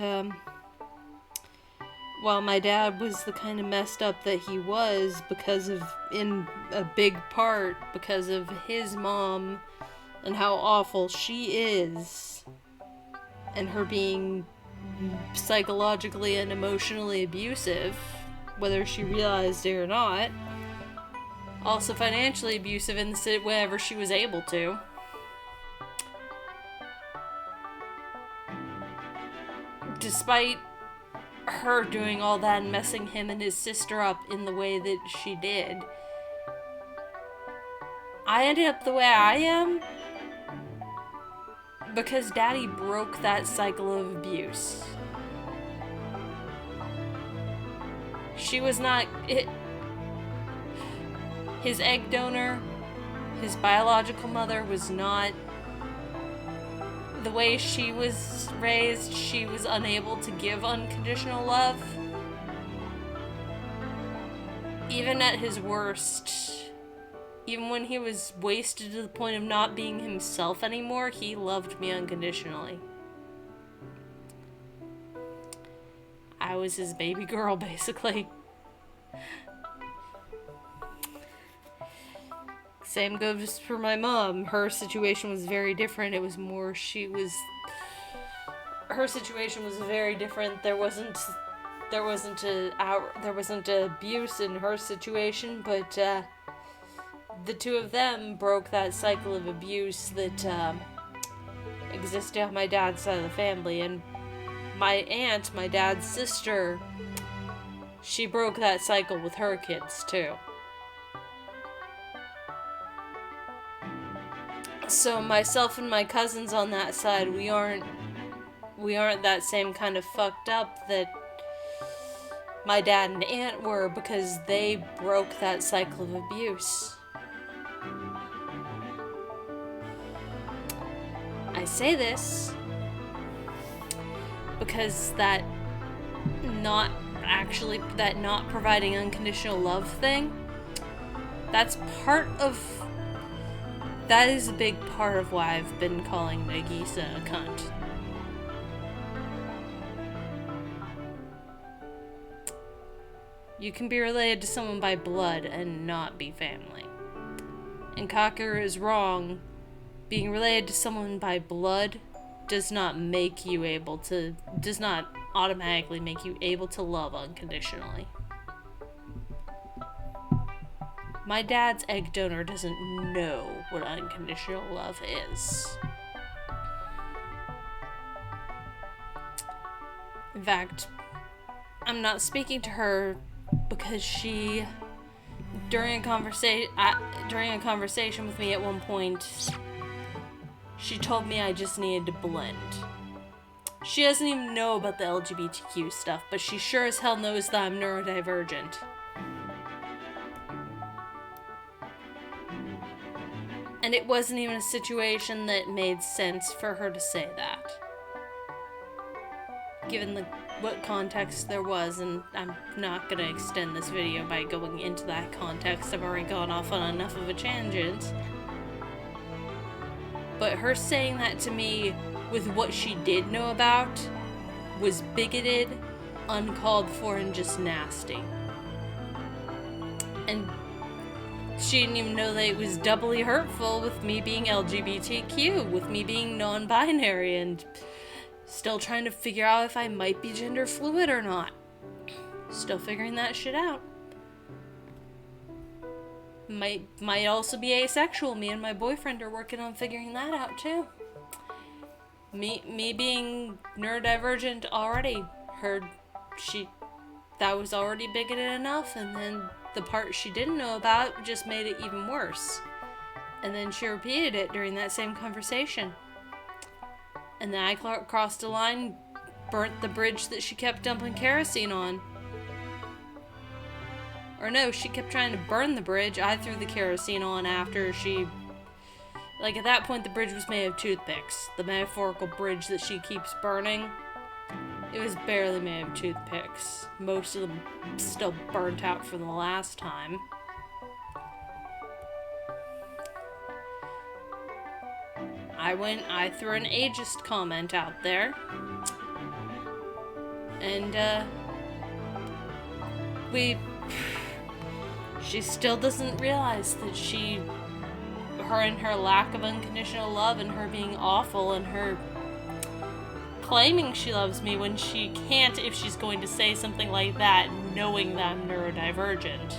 while my dad was the kind of messed up that he was because of, in a big part, because of his mom and how awful she is, and her being psychologically and emotionally abusive, whether she realized it or not, also financially abusive in whenever she was able to. Despite her doing all that and messing him and his sister up in the way that she did, I ended up the way I am Because Daddy broke that cycle of abuse. She was not... His egg donor, his biological mother, was not... The way she was raised, she was unable to give unconditional love. Even at his worst, even when he was wasted to the point of not being himself anymore, he loved me unconditionally. I was his baby girl, basically. Same goes for my mom. Her situation was very different. It was more her situation was very different. There wasn't abuse in her situation, but the two of them broke that cycle of abuse that existed on my dad's side of the family. And my aunt, my dad's sister, she broke that cycle with her kids too. So myself and my cousins on that side, we aren't that same kind of fucked up that my dad and aunt were, because they broke that cycle of abuse. I say this because that not providing unconditional love thing, that is a big part of why I've been calling Nagisa a cunt. You can be related to someone by blood and not be family. And Kakeru is wrong. Being related to someone by blood does not automatically make you able to love unconditionally. My dad's egg donor doesn't know what unconditional love is. In fact, I'm not speaking to her because she, during a conversation with me at one point, she told me I just needed to blend. She doesn't even know about the LGBTQ stuff, but she sure as hell knows that I'm neurodivergent. And it wasn't even a situation that made sense for her to say that. Given what context there was, and I'm not gonna extend this video by going into that context. I've already gone off on enough of a tangent. But her saying that to me with what she did know about was bigoted, uncalled for, and just nasty. And she didn't even know that it was doubly hurtful with me being LGBTQ, with me being non-binary, and still trying to figure out if I might be gender fluid or not. Still figuring that shit out. Might also be asexual. Me and my boyfriend are working on figuring that out too. Me being neurodivergent already, that was already bigoted enough, and then the part she didn't know about just made it even worse. And then she repeated it during that same conversation. And then I crossed a line, burnt the bridge that she kept dumping kerosene on. Or no, she kept trying to burn the bridge. I threw the kerosene on after she... Like, at that point, the bridge was made of toothpicks. The metaphorical bridge that she keeps burning, it was barely made of toothpicks. Most of them still burnt out from the last time. I threw an ageist comment out there. And, she still doesn't realize that her and her lack of unconditional love, and her being awful, and her claiming she loves me when she can't, if she's going to say something like that, knowing that I'm neurodivergent.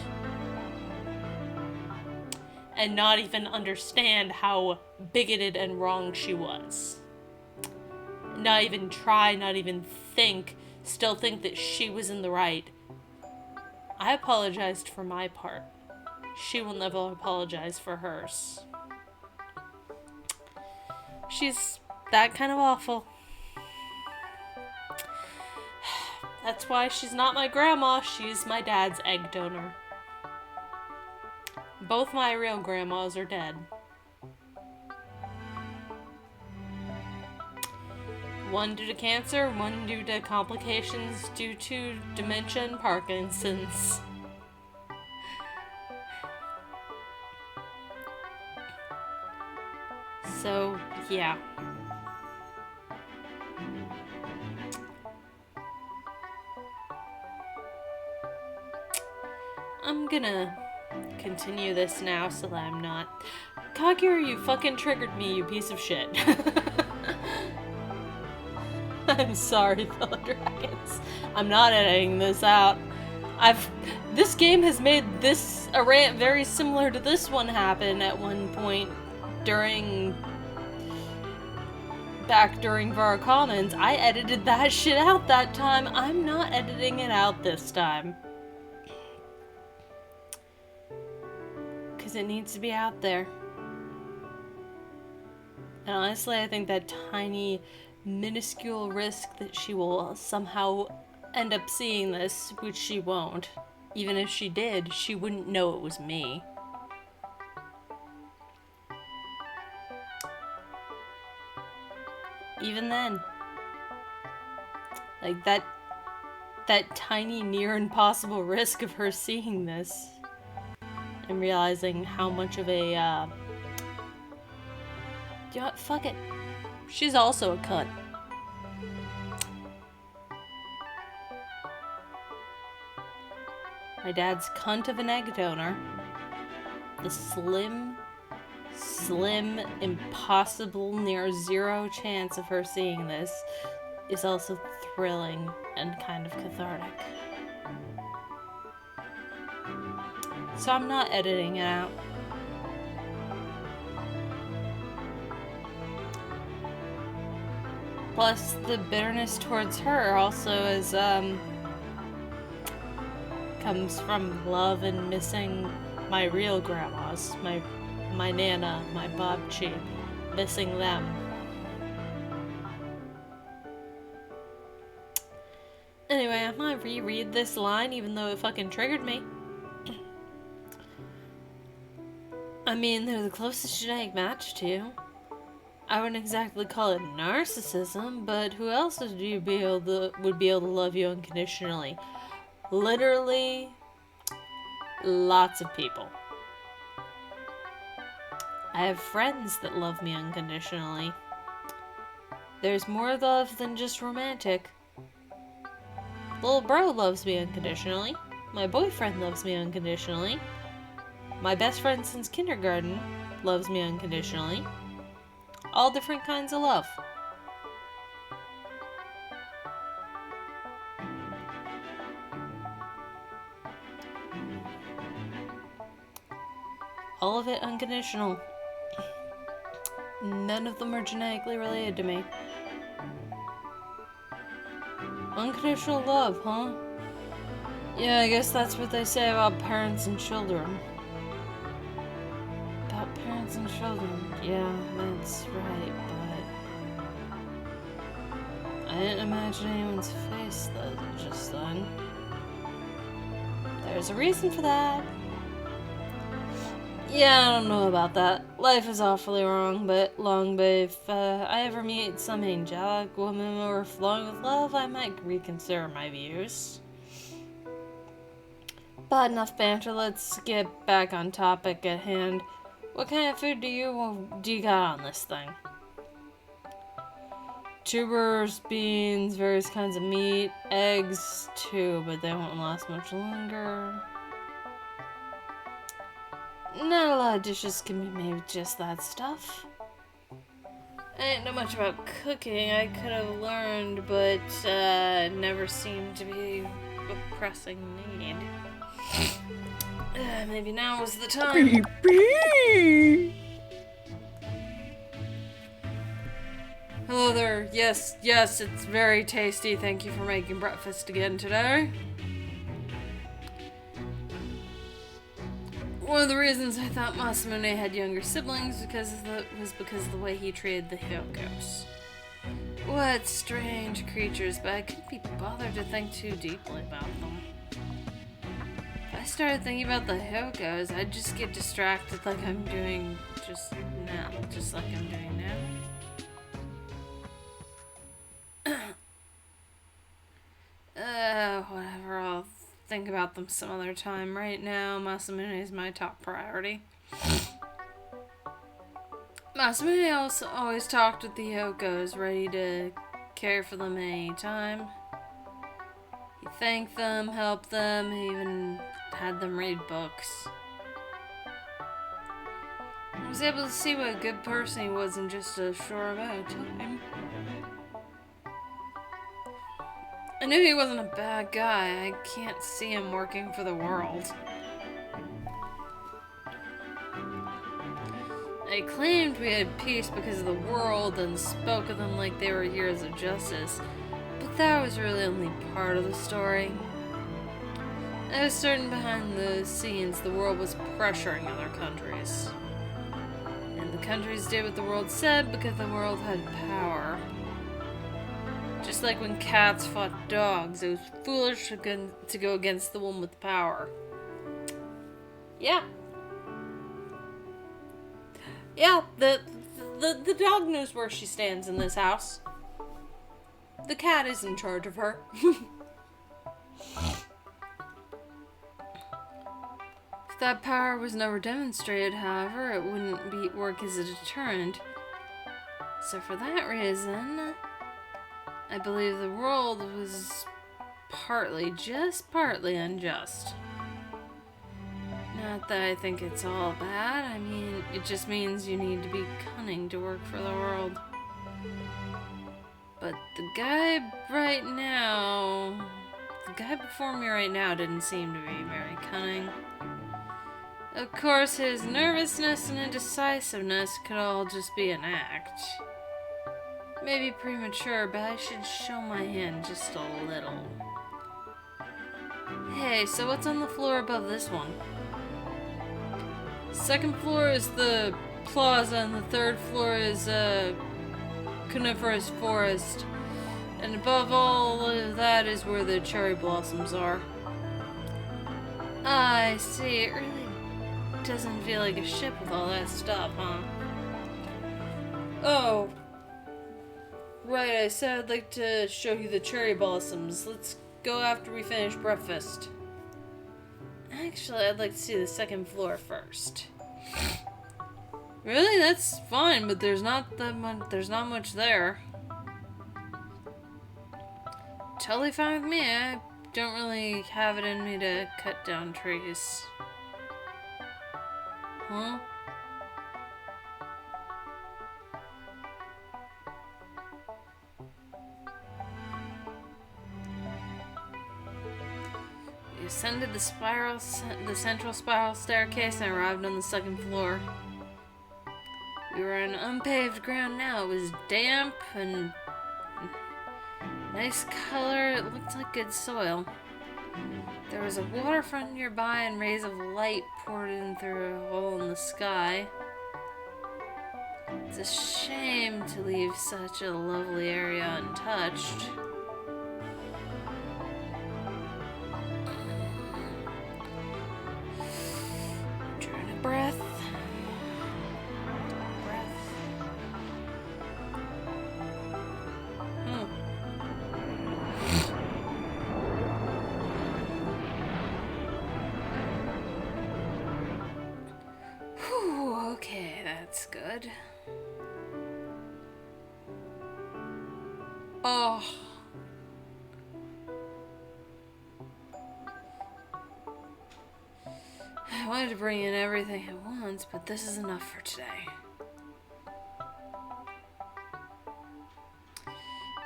And not even understand how bigoted and wrong she was. Not even try, not even think, still think that she was in the right. I apologized for my part. She will never apologize for hers. She's that kind of awful. That's why she's not my grandma, she's my dad's egg donor. Both my real grandmas are dead. One due to cancer, one due to complications due to dementia and Parkinson's. So, yeah. I'm gonna continue this now so that I'm not... Kakeru, you fucking triggered me, you piece of shit. I'm sorry, fellow dragons. I'm not editing this out. This game has made a rant very similar to this one happen at one point back during Var Commons. I edited that shit out that time. I'm not editing it out this time. Because it needs to be out there. And honestly, I think that tiny, minuscule risk that she will somehow end up seeing this, which she won't. Even if she did, she wouldn't know it was me. Even then. Like, that tiny, near impossible risk of her seeing this. And realizing how much of a, you know what, fuck it. She's also a cunt. My dad's cunt of an egg donor. The slim, impossible, near zero chance of her seeing this is also thrilling and kind of cathartic. So I'm not editing it out. Plus, the bitterness towards her also is, comes from love and missing my real grandmas, my Nana, my Babchi, missing them. Anyway, I'm gonna reread this line even though it fucking triggered me. I mean, they're the closest genetic match to you. I wouldn't exactly call it narcissism, but who else would be able to love you unconditionally? Literally, lots of people. I have friends that love me unconditionally. There's more love than just romantic. Little bro loves me unconditionally. My boyfriend loves me unconditionally. My best friend since kindergarten loves me unconditionally. All different kinds of love. All of it unconditional. None of them are genetically related to me. Unconditional love, huh? Yeah, I guess that's what they say about parents and children. About parents and children. Yeah, that's right, but I didn't imagine anyone's face just then. There's a reason for that. Yeah, I don't know about that. Life is awfully long, but if I ever meet some angelic woman overflowing with love, I might reconsider my views. But enough banter, let's get back on topic at hand. What kind of food do you got on this thing? Tubers, beans, various kinds of meat, eggs too, but they won't last much longer. Not a lot of dishes can be made with just that stuff. I didn't know much about cooking. I could have learned, but never seemed to be a pressing need. Maybe now was the time. Hello there. Yes, it's very tasty. Thank you for making breakfast again today. One of the reasons I thought Masamune had younger siblings was because of the way he treated the Hyokos. What strange creatures, but I couldn't be bothered to think too deeply about them. If I started thinking about the Hyokos, I'd just get distracted like I'm doing just now. Just like I'm doing now. Whatever, I'll think about them some other time. Right now, Masamune is my top priority. Masamune also always talked with the Hyokos, ready to care for them at any time. He thanked them, helped them, he even had them read books. I was able to see what a good person he was in just a short amount of time. I knew he wasn't a bad guy. I can't see him working for the world. They claimed we had peace because of the world and spoke of them like they were heroes of justice, but that was really only part of the story. I was certain behind the scenes the world was pressuring other countries. And the countries did what the world said because the world had power. Just like when cats fought dogs, it was foolish to go against the one with power. Yeah. Yeah, the dog knows where she stands in this house. The cat is in charge of her. If that power was never demonstrated, however, it wouldn't work as a deterrent. So for that reason, I believe the world was just partly unjust. Not that I think it's all bad, I mean, it just means you need to be cunning to work for the world. But the guy before me right now didn't seem to be very cunning. Of course, his nervousness and indecisiveness could all just be an act. Maybe premature, but I should show my hand just a little. Hey, so what's on the floor above this one? Second floor is the plaza, and the third floor is coniferous forest. And above all of that is where the cherry blossoms are. I see. It really doesn't feel like a ship with all that stuff, huh? Oh. Right, I said I'd like to show you the cherry blossoms. Let's go after we finish breakfast. Actually, I'd like to see the second floor first. Really? That's fine, but there's not much there. Totally fine with me. I don't really have it in me to cut down trees. Huh? We ascended the central spiral staircase and arrived on the second floor. We were on unpaved ground now. It was damp and nice color. It looked like good soil. There was a waterfront nearby and rays of light poured in through a hole in the sky. It's a shame to leave such a lovely area untouched. Drawing a breath. Okay, that's good. Oh. I wanted to bring in everything at once, but this is enough for today.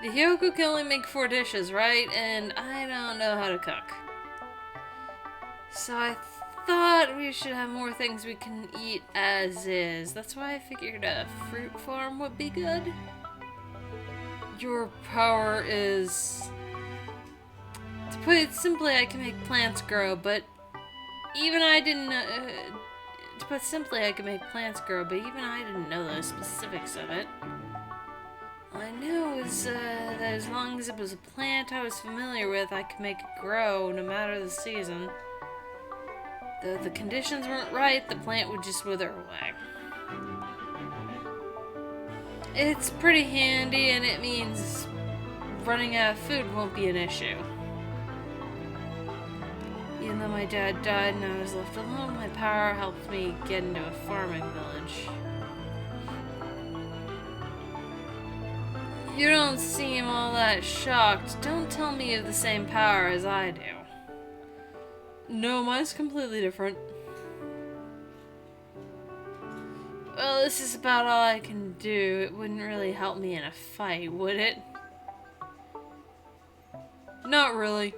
The Hyoko can only make 4 dishes, right? And I don't know how to cook. So I thought we should have more things we can eat as is. That's why I figured a fruit farm would be good. Your power is... To put it simply, I can make plants grow, but even I didn't know... to put simply, I can make plants grow, but even I didn't know the specifics of it. All I knew was that as long as it was a plant I was familiar with, I could make it grow no matter the season. Though the conditions weren't right, the plant would just wither away. It's pretty handy, and it means running out of food won't be an issue. Even though my dad died and I was left alone, my power helped me get into a farming village. You don't seem all that shocked. Don't tell me you have the same power as I do. No, mine's completely different. Well, this is about all I can do. It wouldn't really help me in a fight, would it? Not really.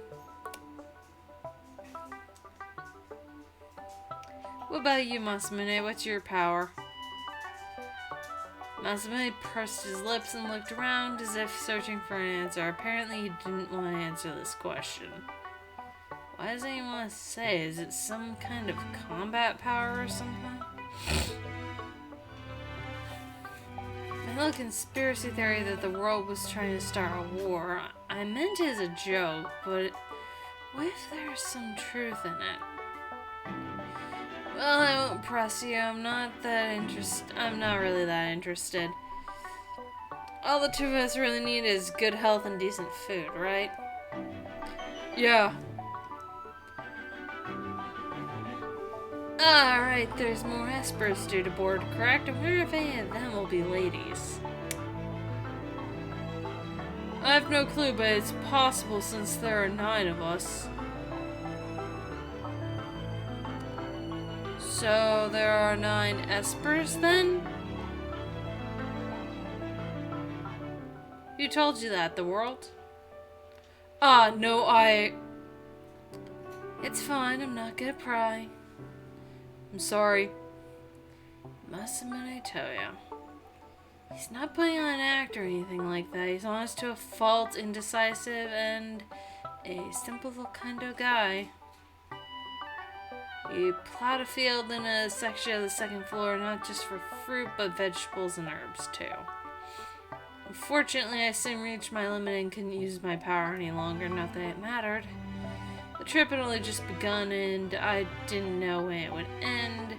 What about you, Masamune? What's your power? Masamune pursed his lips and looked around as if searching for an answer. Apparently he didn't want to answer this question. Why doesn't he want to say? Is it some kind of combat power or something? My little conspiracy theory that the world was trying to start a war, I meant it as a joke, but what if there's some truth in it? Well, I won't press you. I'm not really that interested. All the two of us really need is good health and decent food, right? Yeah. Alright, there's more espers due to board, correct? I wonder if any of them will be ladies. I have no clue, but it's possible since there are 9 of us. So there are 9 espers then? Who told you that? The world? No, It's fine, I'm not gonna pry. I'm sorry. Masamune Toya. He's not putting on an act or anything like that. He's honest to a fault, indecisive, and a simple little kind of guy. You plowed a field in a section of the 2nd floor, not just for fruit, but vegetables and herbs, too. Unfortunately, I soon reached my limit and couldn't use my power any longer, not that it mattered. The trip had only just begun, and I didn't know when it would end,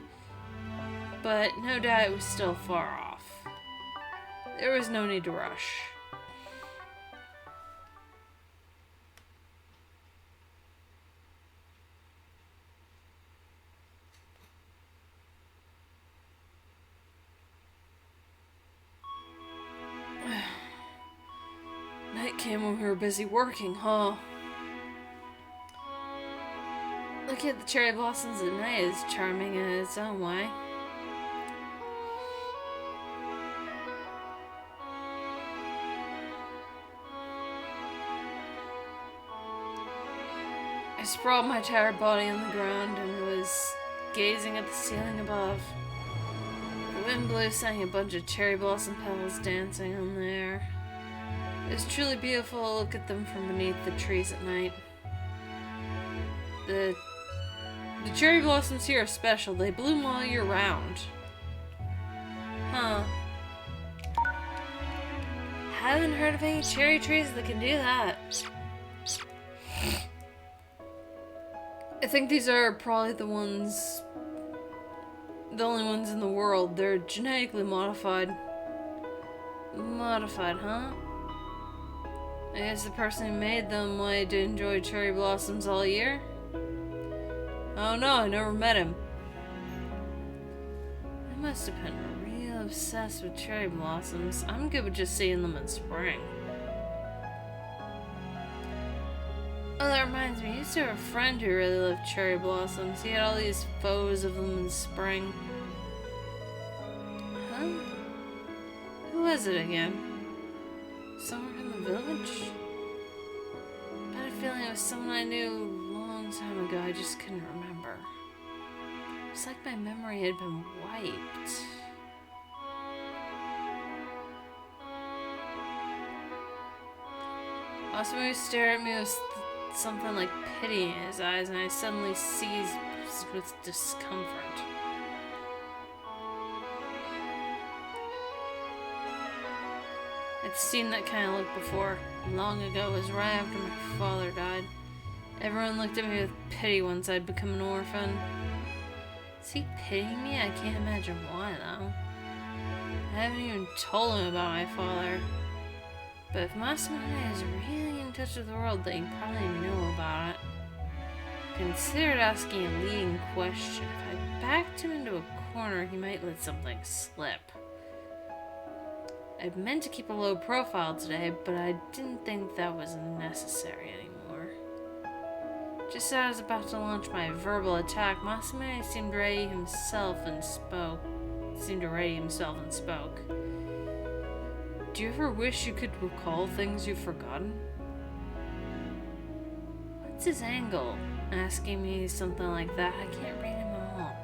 but no doubt it was still far off. There was no need to rush. Night came when we were busy working, huh? Looking at the cherry blossoms at night is charming in its own way. I sprawled my tired body on the ground and was gazing at the ceiling above. The wind blew, sending a bunch of cherry blossom petals dancing on the air. It was truly beautiful to look at them from beneath the trees at night. The cherry blossoms here are special. They bloom all year round. Huh. Haven't heard of any cherry trees that can do that. I think these are probably the only ones in the world. They're genetically modified. Modified, huh? I guess the person who made them wanted to enjoy cherry blossoms all year? Oh no, I never met him. I must have been real obsessed with cherry blossoms. I'm good with just seeing them in spring. Oh, that reminds me, I used to have a friend who really loved cherry blossoms. He had all these photos of them in spring. Huh? Who was it again? Someone from the village? I had a feeling it was someone I knew a long time ago. I just couldn't remember. It's like my memory had been wiped. Masamune stared at me with something like pity in his eyes, and I suddenly seized with discomfort. I I'd seen that kind of look before. Long ago, it was right after my father died. Everyone looked at me with pity once I'd become an orphan. Is he pitying me? I can't imagine why, though. I haven't even told him about my father. But if Masamune is really in touch with the world, then he probably know about it. Considered asking a leading question. If I backed him into a corner, he might let something slip. I meant to keep a low profile today, but I didn't think that was necessary anymore. Just as I was about to launch my verbal attack, Masamune seemed to ready himself and spoke. Do you ever wish you could recall things you've forgotten? What's his angle? Asking me something like that. I can't read him at all.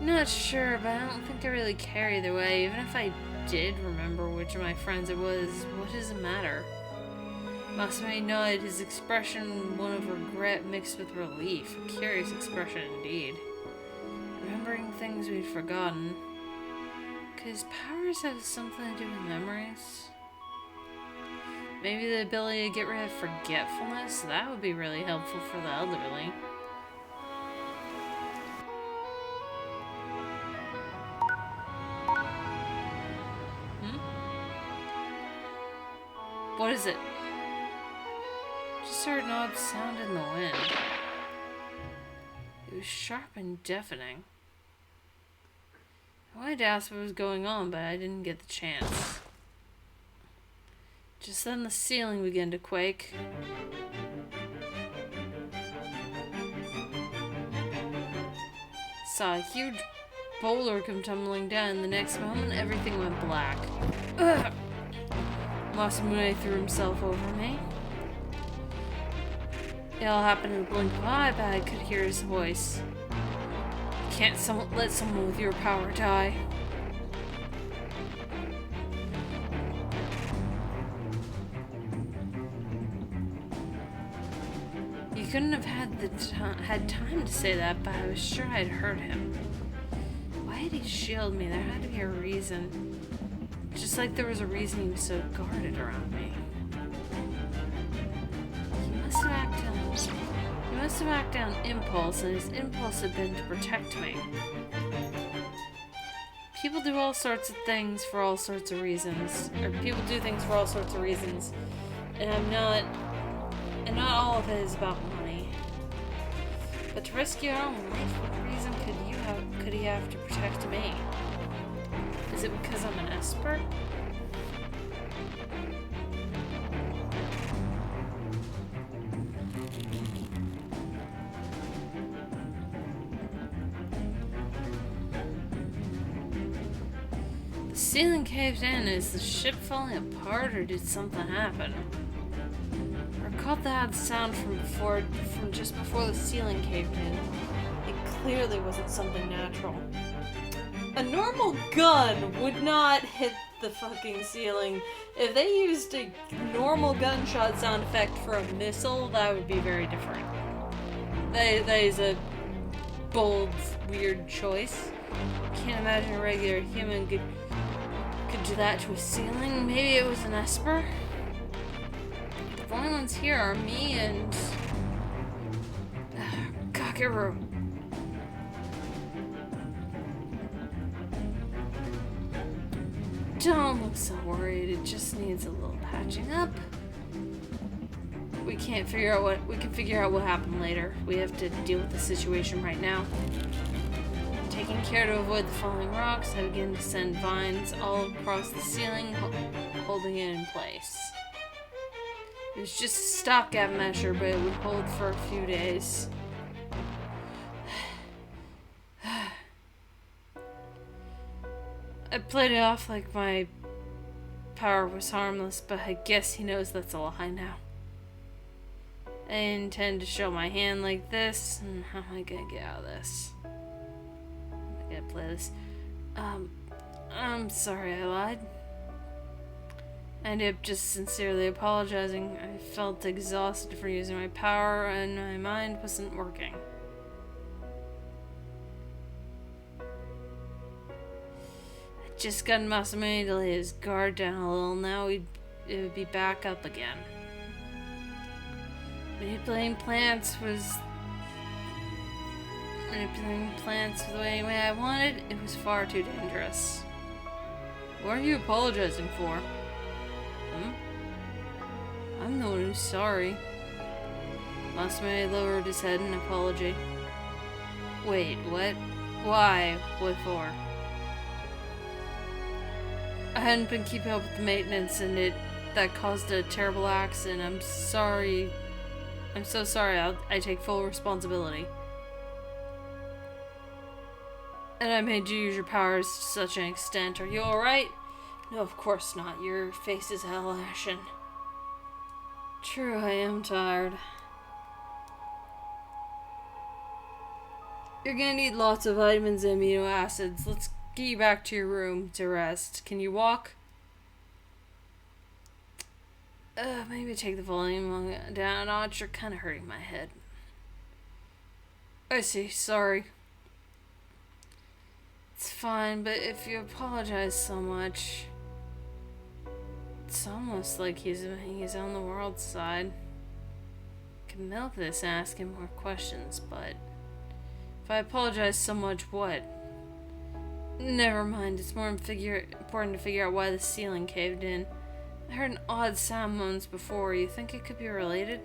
Not sure, but I don't think I really care either way. Even if I did remember which of my friends it was, what does it matter? Masamune nodded, his expression one of regret mixed with relief. A curious expression indeed. Remembering things we'd forgotten. Could his powers have something to do with memories? Maybe the ability to get rid of forgetfulness? That would be really helpful for the elderly. What is it? Just heard an odd sound in the wind. It was sharp and deafening. I wanted to ask what was going on, but I didn't get the chance. Just then the ceiling began to quake. Saw a huge boulder come tumbling down, and the next moment everything went black. Ugh. Masamune threw himself over me. It all happened in a blink of an eye, but I could hear his voice. Can't let someone with your power die. You couldn't have had time to say that, but I was sure I'd heard him. Why had he shielded me? There had to be a reason. Just like there was a reason he was so guarded around me. He must have acted on impulse, and his impulse had been to protect me. People do all sorts of things for all sorts of reasons. Or people do things for all sorts of reasons. And not all of it is about money. But to risk your own life, what reason could he have to protect me? Is it because I'm an Esper? The ceiling caved in. Is the ship falling apart, or did something happen? I recalled that sound from just before the ceiling caved in. It clearly wasn't something natural. A normal gun would not hit the fucking ceiling. If they used a normal gunshot sound effect for a missile, that would be very different. That is a bold, weird choice. Can't imagine a regular human could do that to a ceiling. Maybe it was an Esper? The only ones here are me and Kakeru. Don't look so worried. It just needs a little patching up. We can figure out what happened later. We have to deal with the situation right now. Taking care to avoid the falling rocks, I begin to send vines all across the ceiling, holding it in place. It was just a stopgap measure, but it would hold for a few days. I played it off like my power was harmless, but I guess he knows that's a lie now. I intend to show my hand like this, and how am I gonna get out of this? How am I gonna play this? I'm sorry I lied. I ended up just sincerely apologizing. I felt exhausted for using my power, and my mind wasn't working. just got Masamune to lay his guard down a little. Now it would be back up again. Manipulating plants the way I wanted, it was far too dangerous. What are you apologizing for? I'm the one who's sorry. Masamune lowered his head in apology. Wait, what? Why? What for? I hadn't been keeping up with the maintenance and that caused a terrible accident. I'm sorry. I'm so sorry. I take full responsibility. And I made you use your powers to such an extent. Are you alright? No, of course not. Your face is hell ashen. True, I am tired. You're gonna need lots of vitamins and amino acids. Let's get you back to your room to rest. Can you walk? Maybe take the volume down a notch. You're kind of hurting my head. I see. Sorry. It's fine, but if you apologize so much, it's almost like he's on the world's side. I can milk this and ask him more questions, but if I apologize so much, what? Never mind. It's more important to figure out why the ceiling caved in. I heard an odd sound moments before. You think it could be related?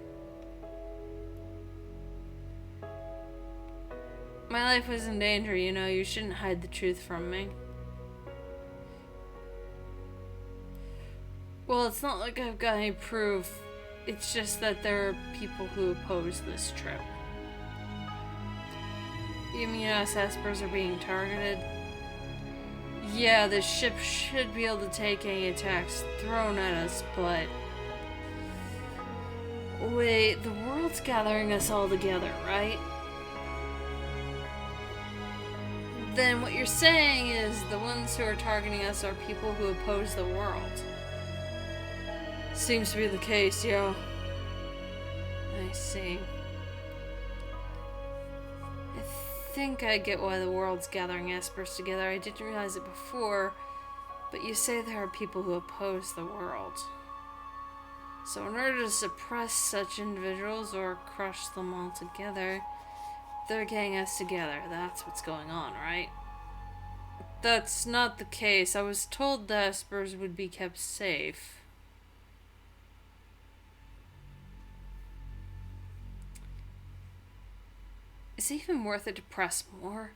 My life was in danger, you know. You shouldn't hide the truth from me. Well, it's not like I've got any proof. It's just that there are people who oppose this trip. You mean us Espers are being targeted? Yeah, the ship should be able to take any attacks thrown at us, but... Wait, the world's gathering us all together, right? Then what you're saying is the ones who are targeting us are people who oppose the world. Seems to be the case, yo. I see. I think I get why the world's gathering Espers together. I didn't realize it before, but you say there are people who oppose the world. So in order to suppress such individuals or crush them all together, they're getting us together. That's what's going on, right? That's not the case. I was told the Espers would be kept safe. Is it even worth it to press more?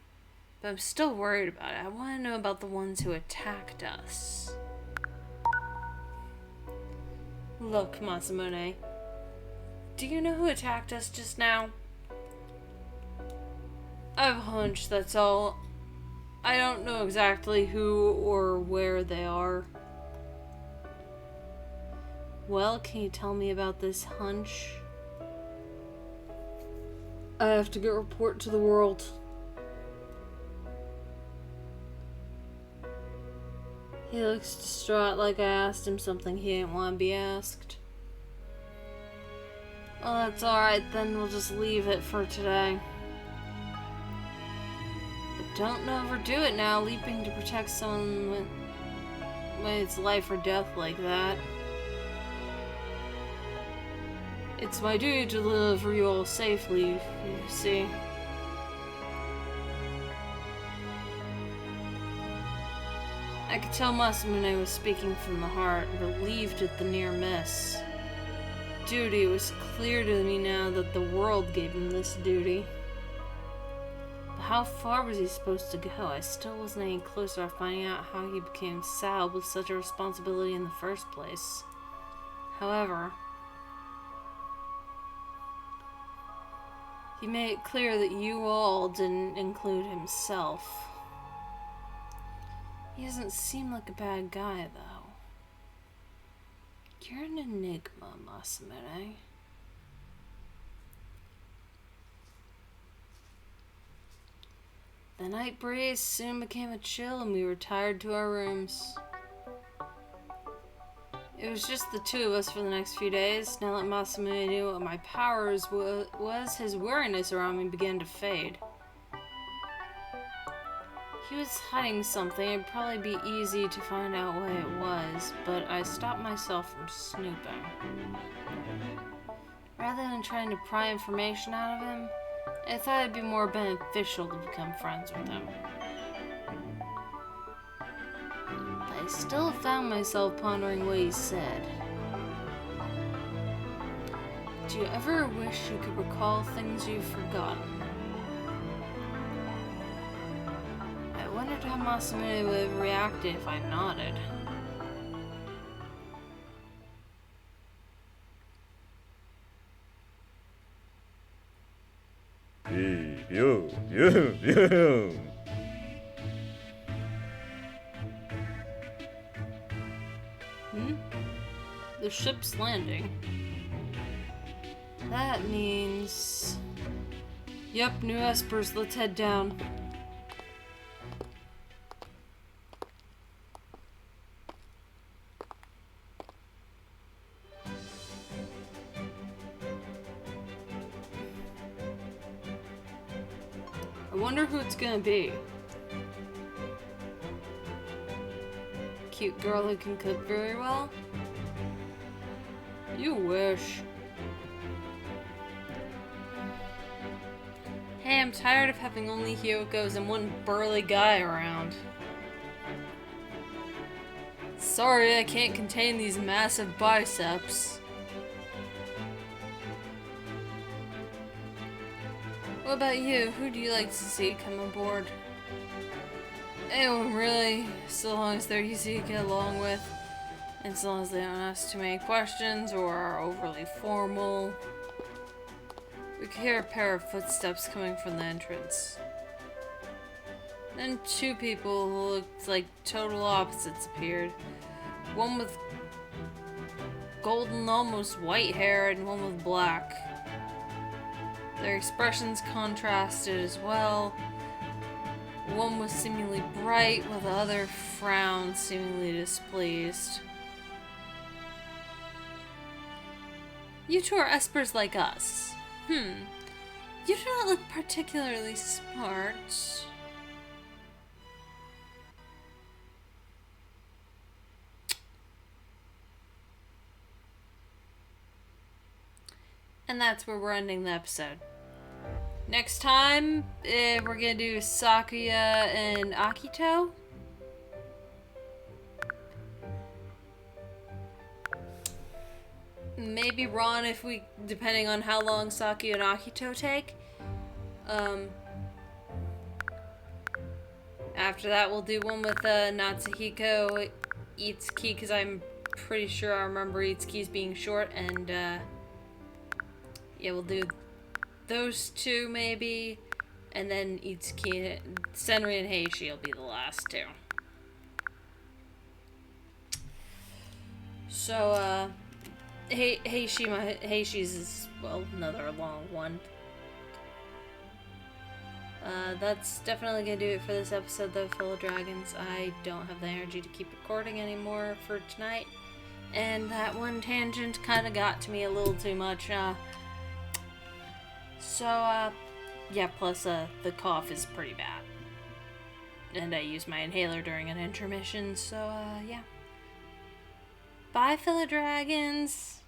But I'm still worried about it. I want to know about the ones who attacked us. Look, Masamune. Do you know who attacked us just now? I have a hunch, that's all. I don't know exactly who or where they are. Well, can you tell me about this hunch? I have to get a report to the world. He looks distraught, like I asked him something he didn't want to be asked. Oh, that's alright, then we'll just leave it for today. But don't overdo it now, leaping to protect someone when it's life or death like that. It's my duty to deliver you all safely, you see. I could tell Masamune was speaking from the heart, relieved at the near miss. Duty was clear to me now that the world gave him this duty. But how far was he supposed to go? I still wasn't any closer to finding out how he became saddled with such a responsibility in the first place. However, he made it clear that you all didn't include himself. He doesn't seem like a bad guy, though. You're an enigma, Masamune. The night breeze soon became a chill and we retired to our rooms. It was just the two of us for the next few days. Now that Masamune knew what my powers was, his wariness around me began to fade. He was hiding something. It'd probably be easy to find out what it was, but I stopped myself from snooping. Rather than trying to pry information out of him, I thought it'd be more beneficial to become friends with him. But I still found myself pondering what he said. Do you ever wish you could recall things you've forgotten? I wondered how Masamune would have reacted if I nodded. The ship's landing. That means... Yep, new espers, let's head down. I wonder who it's gonna be. Cute girl who can cook very well? You wish. Hey, I'm tired of having only Hyokos and one burly guy around. Sorry, I can't contain these massive biceps. What about you? Who do you like to see come aboard? Anyone really, so long as they're easy to get along with, and so long as they don't ask too many questions or are overly formal. We could hear a pair of footsteps coming from the entrance. Then two people who looked like total opposites appeared. One with golden, almost white hair, and one with black. Their expressions contrasted as well. One was seemingly bright, while the other frowned, seemingly displeased. You two are espers like us. You do not look particularly smart. And that's where we're ending the episode. Next time, we're gonna do Sakuya and Akito. Maybe Ron if we, depending on how long Sakuya and Akito take. After that, we'll do one with Natsuhiko, Itsuki, because I'm pretty sure I remember Itsuki's being short, and yeah, we'll do those two maybe, and then Itsuki, Senri, and Heishi will be the last two. So, Heishi's is, well, another long one. That's definitely gonna do it for this episode, though, fellow dragons. I don't have the energy to keep recording anymore for tonight, and that one tangent kind of got to me a little too much. Yeah, plus, the cough is pretty bad. And I used my inhaler during an intermission, so, yeah. Bye, fellow dragons!